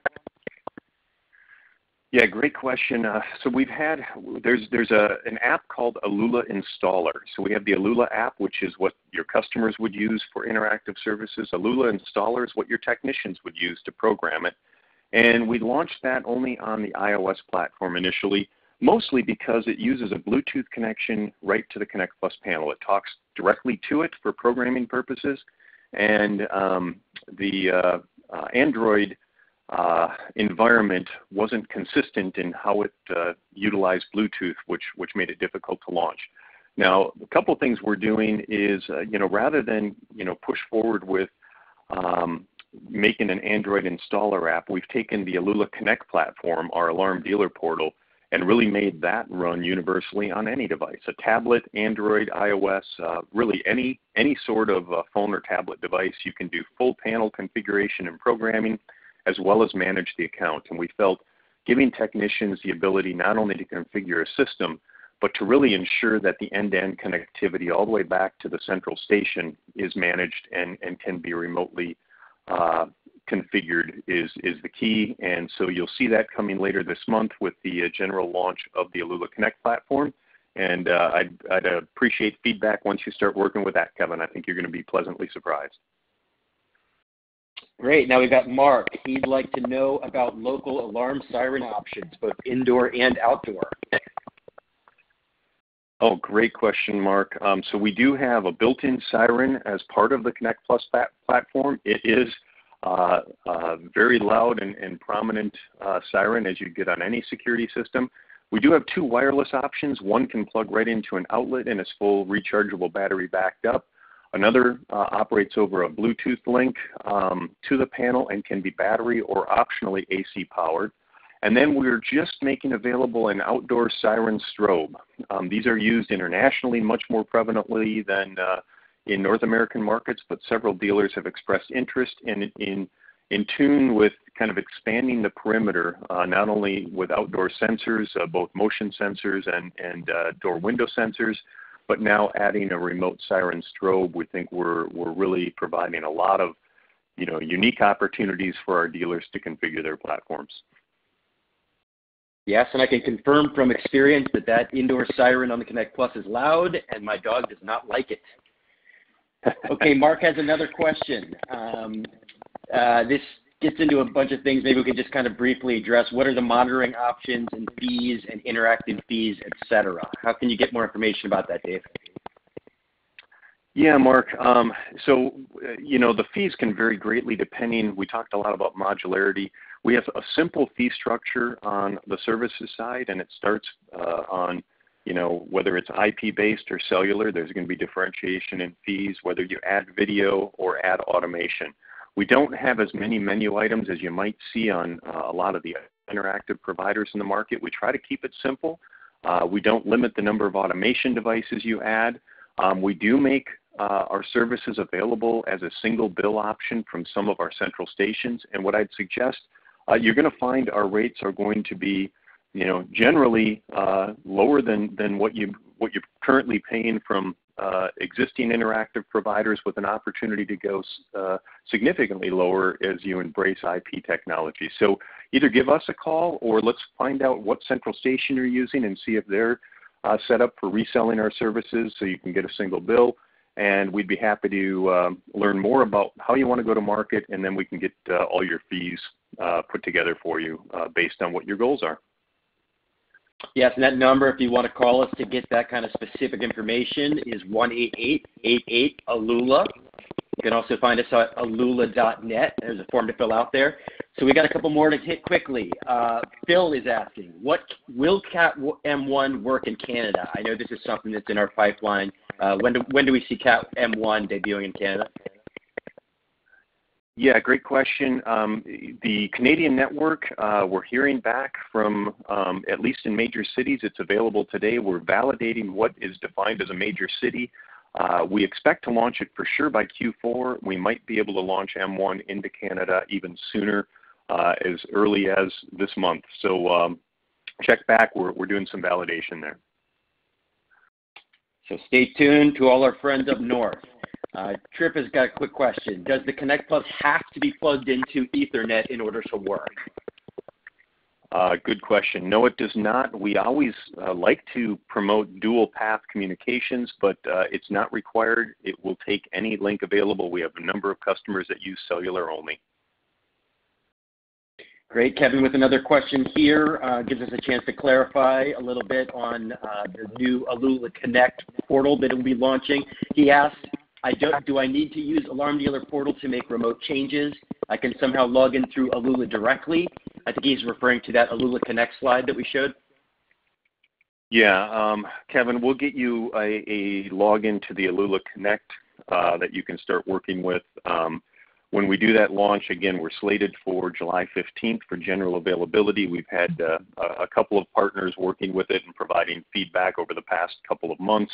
[SPEAKER 4] Yeah, great question. So we've had, there's an app called Alula Installer. So we have the Alula app, which is what your customers would use for interactive services. Alula Installer is what your technicians would use to program it. And we launched that only on the iOS platform initially, mostly because it uses a Bluetooth connection right to the Connect Plus panel. It talks directly to it for programming purposes. And the Android environment wasn't consistent in how it utilized Bluetooth, which made it difficult to launch. Now, a couple of things we're doing is, rather than, push forward with making an Android installer app, we've taken the AlulaConnect platform, our alarm dealer portal, and really made that run universally on any device, a tablet, Android, iOS, really any sort of phone or tablet device. You can do full panel configuration and programming, as well as manage the account. And we felt giving technicians the ability not only to configure a system, but to really ensure that the end-to-end connectivity all the way back to the central station is managed and can be remotely configured is the key. And so you'll see that coming later this month with the general launch of the AlulaConnect platform. And I'd appreciate feedback once you start working with that, Kevin. I think you're going to be pleasantly surprised.
[SPEAKER 3] Great. Now we've got Mark. He'd like to know about local alarm siren options, both indoor and outdoor.
[SPEAKER 4] Oh, great question, Mark. So we do have a built-in siren as part of the Connect Plus platform. It is very loud and prominent siren as you get on any security system. We do have two wireless options. One can plug right into an outlet and is full rechargeable battery backed up. Another operates over a Bluetooth link to the panel and can be battery or optionally AC powered. And then we're just making available an outdoor siren strobe. These are used internationally much more prevalently than in North American markets, but several dealers have expressed interest in tune with kind of expanding the perimeter, not only with outdoor sensors, both motion sensors and door window sensors, but now adding a remote siren strobe. We think we're really providing a lot of unique opportunities for our dealers to configure their platforms.
[SPEAKER 3] Yes, and I can confirm from experience that indoor siren on the Connect Plus is loud, and my dog does not like it. Okay, Mark has another question. This gets into a bunch of things. Maybe we can just kind of briefly address what are the monitoring options and fees and interactive fees, etc. How can you get more information about that, Dave?
[SPEAKER 4] Yeah, Mark. So, the fees can vary greatly depending. We talked a lot about modularity. We have a simple fee structure on the services side, and it starts on, whether it's IP-based or cellular, there's going to be differentiation in fees, whether you add video or add automation. We don't have as many menu items as you might see on a lot of the interactive providers in the market. We try to keep it simple. We don't limit the number of automation devices you add. We do make our services available as a single bill option from some of our central stations. And what I'd suggest, you're going to find our rates are going to be, generally lower than what you're currently paying from existing interactive providers with an opportunity to go significantly lower as you embrace IP technology. So either give us a call or let's find out what central station you're using and see if they're set up for reselling our services so you can get a single bill. And we'd be happy to learn more about how you want to go to market, and then we can get all your fees put together for you based on what your goals are.
[SPEAKER 3] Yes, and that number, if you want to call us to get that kind of specific information, is 1-8888-ALULA. You can also find us at alula.net. There's a form to fill out there. So we got a couple more to hit quickly. Phil is asking, will Cat M1 work in Canada? I know this is something that's in our pipeline. When do we see Cat M1 debuting in Canada?
[SPEAKER 4] Yeah, great question. The Canadian network, we're hearing back from, at least in major cities, it's available today. We're validating what is defined as a major city. We expect to launch it for sure by Q4. We might be able to launch M1 into Canada even sooner, as early as this month. So check back. We're doing some validation there.
[SPEAKER 3] So stay tuned to all our friends up north. Tripp has got a quick question. Does the Connect Plus have to be plugged into Ethernet in order to work?
[SPEAKER 4] Good question. No, it does not. We always like to promote dual path communications, but it's not required. It will take any link available. We have a number of customers that use cellular only.
[SPEAKER 3] Great. Kevin with another question here gives us a chance to clarify a little bit on the new AlulaConnect portal that will be launching. He asks, do I need to use Alarm Dealer portal to make remote changes? I can somehow log in through Alula directly. I think he's referring to that AlulaConnect slide that we showed.
[SPEAKER 4] Yeah, Kevin, we'll get you a login to the AlulaConnect that you can start working with. When we do that launch, again, we're slated for July 15th for general availability. We've had a couple of partners working with it and providing feedback over the past couple of months.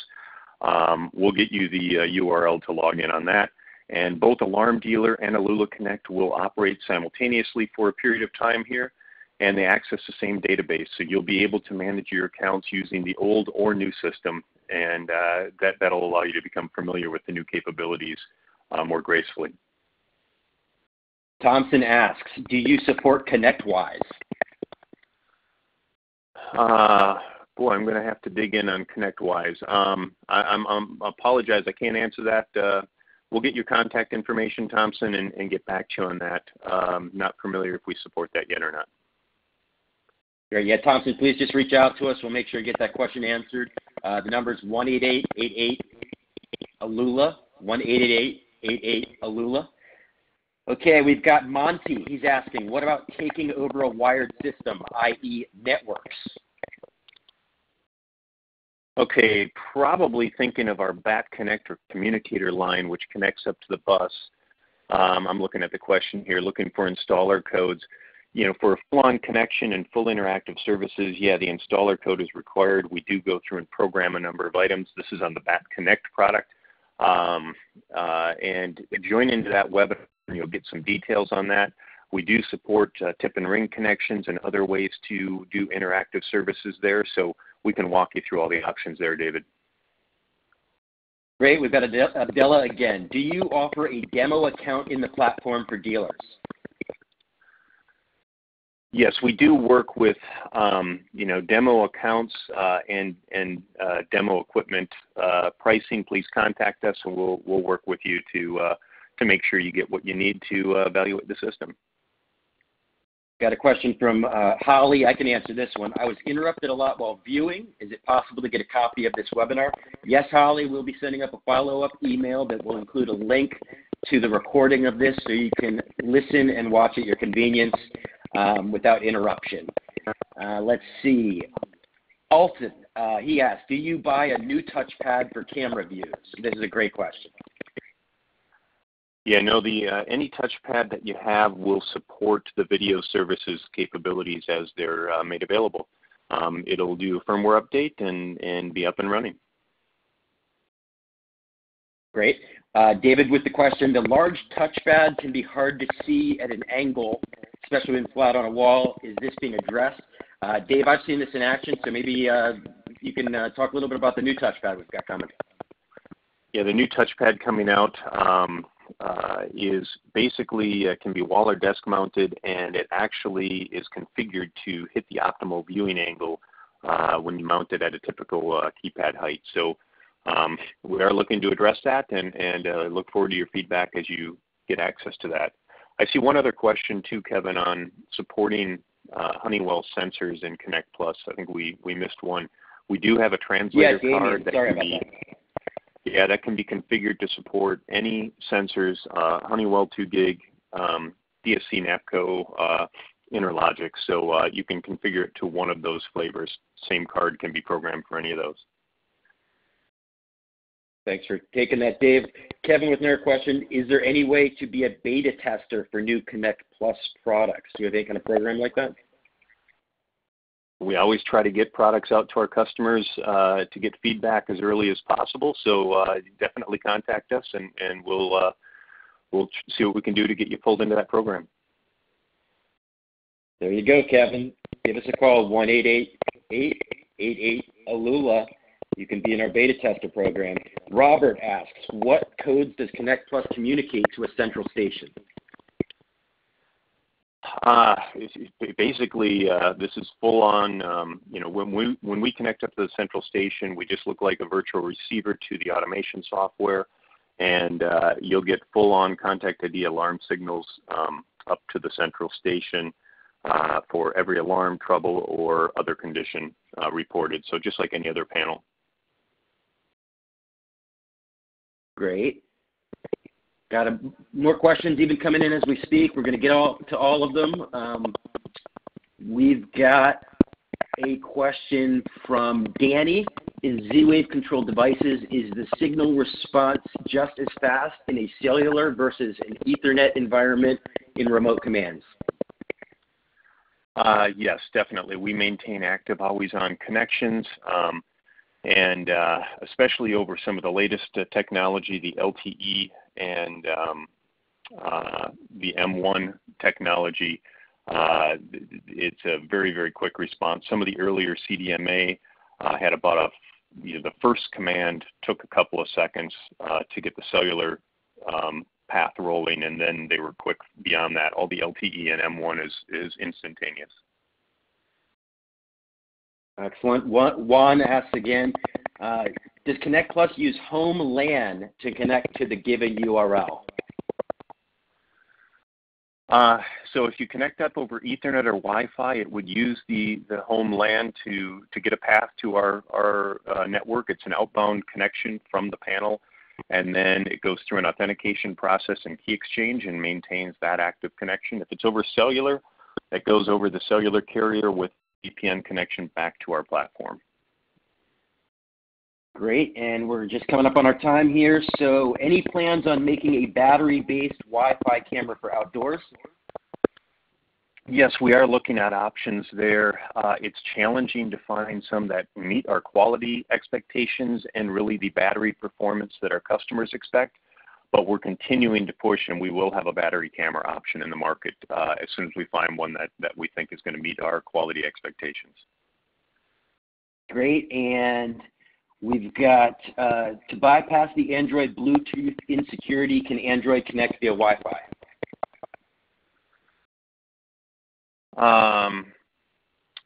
[SPEAKER 4] We'll get you the URL to log in on that. And both Alarm Dealer and AlulaConnect will operate simultaneously for a period of time here, and they access the same database. So you'll be able to manage your accounts using the old or new system, and that'll allow you to become familiar with the new capabilities more gracefully.
[SPEAKER 3] Thompson asks, do you support ConnectWise?
[SPEAKER 4] Boy, I'm going to have to dig in on ConnectWise. I apologize, I can't answer that. We'll get your contact information, Thompson, and get back to you on that. Not familiar if we support that yet or not.
[SPEAKER 3] Great. Yeah, Thompson, please just reach out to us. We'll make sure to get that question answered. The number is 1-8888-ALULA, 1-888-88-ALULA. Okay, we've got Monty. He's asking, what about taking over a wired system, i.e. networks?
[SPEAKER 4] Okay, probably thinking of our BAT connector communicator line, which connects up to the bus. I'm looking at the question here, looking for installer codes. You know, for a full-on connection and full interactive services, yeah, the installer code is required. We do go through and program a number of items. This is on the BAT Connect product. And join into that webinar, and you'll get some details on that. We do support tip and ring connections and other ways to do interactive services there. So we can walk you through all the options there, David.
[SPEAKER 3] Great. We've got Abdella again. Do you offer a demo account in the platform for dealers?
[SPEAKER 4] Yes, we do work with demo accounts and demo equipment pricing. Please contact us, and we'll work with you to make sure you get what you need to evaluate the system.
[SPEAKER 3] Got a question from Holly. I can answer this one. I was interrupted a lot while viewing. Is it possible to get a copy of this webinar? Yes, Holly. We'll be sending up a follow-up email that will include a link to the recording of this so you can listen and watch at your convenience without interruption. Let's see. Alton, he asked, do you buy a new touchpad for camera views? This is a great question.
[SPEAKER 4] Yeah, no, any touchpad that you have will support the video services capabilities as they're made available. It'll do a firmware update and be up and running.
[SPEAKER 3] Great. David with the question, the large touchpad can be hard to see at an angle, especially when flat on a wall. Is this being addressed? Dave, I've seen this in action, so maybe you can talk a little bit about the new touchpad we've got coming.
[SPEAKER 4] Yeah, the new touchpad coming out is basically can be wall or desk mounted, and it actually is configured to hit the optimal viewing angle when you mount it at a typical keypad height. So we are looking to address that, and look forward to your feedback as you get access to that. I see one other question too, Kevin, on supporting Honeywell sensors in Connect Plus. I think we missed one. We do have a translator card that can be, yeah, that can be configured to support any sensors, Honeywell 2 gig, DSC NAPCO, Interlogic. So you can configure it to one of those flavors. Same card can be programmed for any of those.
[SPEAKER 3] Thanks for taking that, Dave. Kevin with another question. Is there any way to be a beta tester for new Connect Plus products? Do you have any kind of program like that?
[SPEAKER 4] We always try to get products out to our customers to get feedback as early as possible. So definitely contact us, and we'll see what we can do to get you pulled into that program.
[SPEAKER 3] There you go, Kevin. Give us a call, 1-888-88-ALULA. You can be in our beta tester program. Robert asks, what codes does Connect Plus communicate to a central station?
[SPEAKER 4] Basically, this is full on, when we connect up to the central station, we just look like a virtual receiver to the automation software, and you'll get full on contact ID alarm signals up to the central station for every alarm, trouble, or other condition reported. So just like any other panel.
[SPEAKER 3] Great. Got more questions even coming in as we speak. We're going to get to all of them. We've got a question from Danny. In Z-Wave controlled devices, is the signal response just as fast in a cellular versus an Ethernet environment in remote commands?
[SPEAKER 4] Yes, definitely. We maintain active always-on connections. And especially over some of the latest technology, the LTE and the M1 technology, it's a very, very quick response. Some of the earlier CDMA had about the first command took a couple of seconds to get the cellular path rolling, and then they were quick beyond that. All the LTE and M1 is instantaneous.
[SPEAKER 3] Excellent. Juan asks again, does Connect Plus use home LAN to connect to the given URL?
[SPEAKER 4] So if you connect up over Ethernet or Wi-Fi, it would use the home LAN to get a path to our network. It's an outbound connection from the panel, and then it goes through an authentication process and key exchange and maintains that active connection. If it's over cellular, it goes over the cellular carrier with VPN connection back to our platform.
[SPEAKER 3] Great, and we're just coming up on our time here. So any plans on making a battery-based Wi-Fi camera for outdoors?
[SPEAKER 4] Yes, we are looking at options there. It's challenging to find some that meet our quality expectations and really the battery performance that our customers expect. But we're continuing to push, and we will have a battery camera option in the market as soon as we find one that we think is going to meet our quality expectations.
[SPEAKER 3] Great, and we've got to bypass the Android Bluetooth insecurity, can Android connect via Wi-Fi?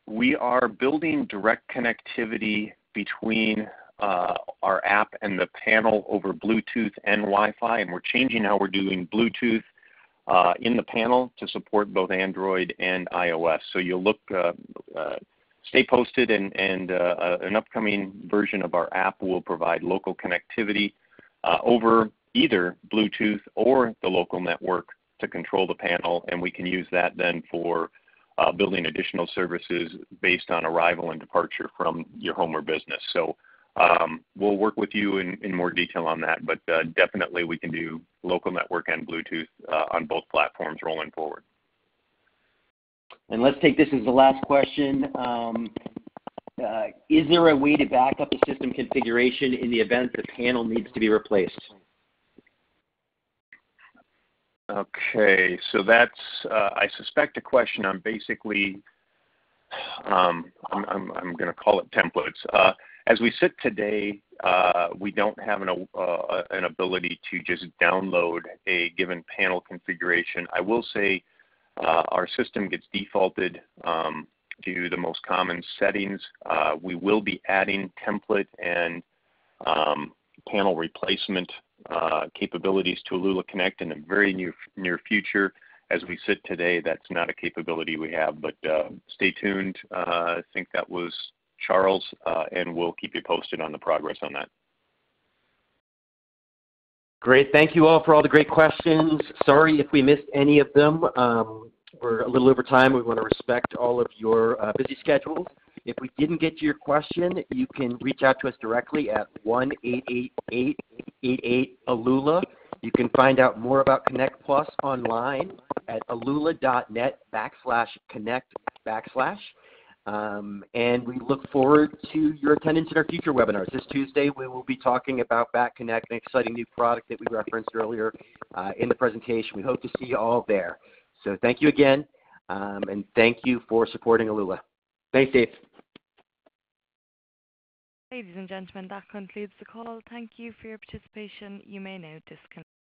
[SPEAKER 4] We are building direct connectivity between our app and the panel over Bluetooth and Wi-Fi, and we're changing how we're doing Bluetooth in the panel to support both Android and iOS. So you'll look, stay posted, and an upcoming version of our app will provide local connectivity over either Bluetooth or the local network to control the panel, and we can use that then for building additional services based on arrival and departure from your home or business. So we'll work with you in more detail on that, but definitely we can do local network and Bluetooth on both platforms rolling forward.
[SPEAKER 3] And let's take this as the last question. Is there a way to back up the system configuration in the event the panel needs to be replaced?
[SPEAKER 4] Okay, so that's, I suspect, a question on basically, I'm going to call it templates. As we sit today, we don't have an ability to just download a given panel configuration. I will say our system gets defaulted to the most common settings. We will be adding template and panel replacement capabilities to AlulaConnect in the very near future. As we sit today, that's not a capability we have, but stay tuned. I think that was Charles, and we'll keep you posted on the progress on that.
[SPEAKER 3] Great. Thank you all for all the great questions. Sorry if we missed any of them. We're a little over time. We want to respect all of your busy schedules. If we didn't get to your question, you can reach out to us directly at 1-888-88-ALULA. You can find out more about Connect Plus online at alula.net/connect/. And we look forward to your attendance in our future webinars. This Tuesday, we will be talking about BackConnect, an exciting new product that we referenced earlier in the presentation. We hope to see you all there. So thank you again, and thank you for supporting Alula. Thanks, Dave.
[SPEAKER 5] Ladies and gentlemen, that concludes the call. Thank you for your participation. You may now disconnect.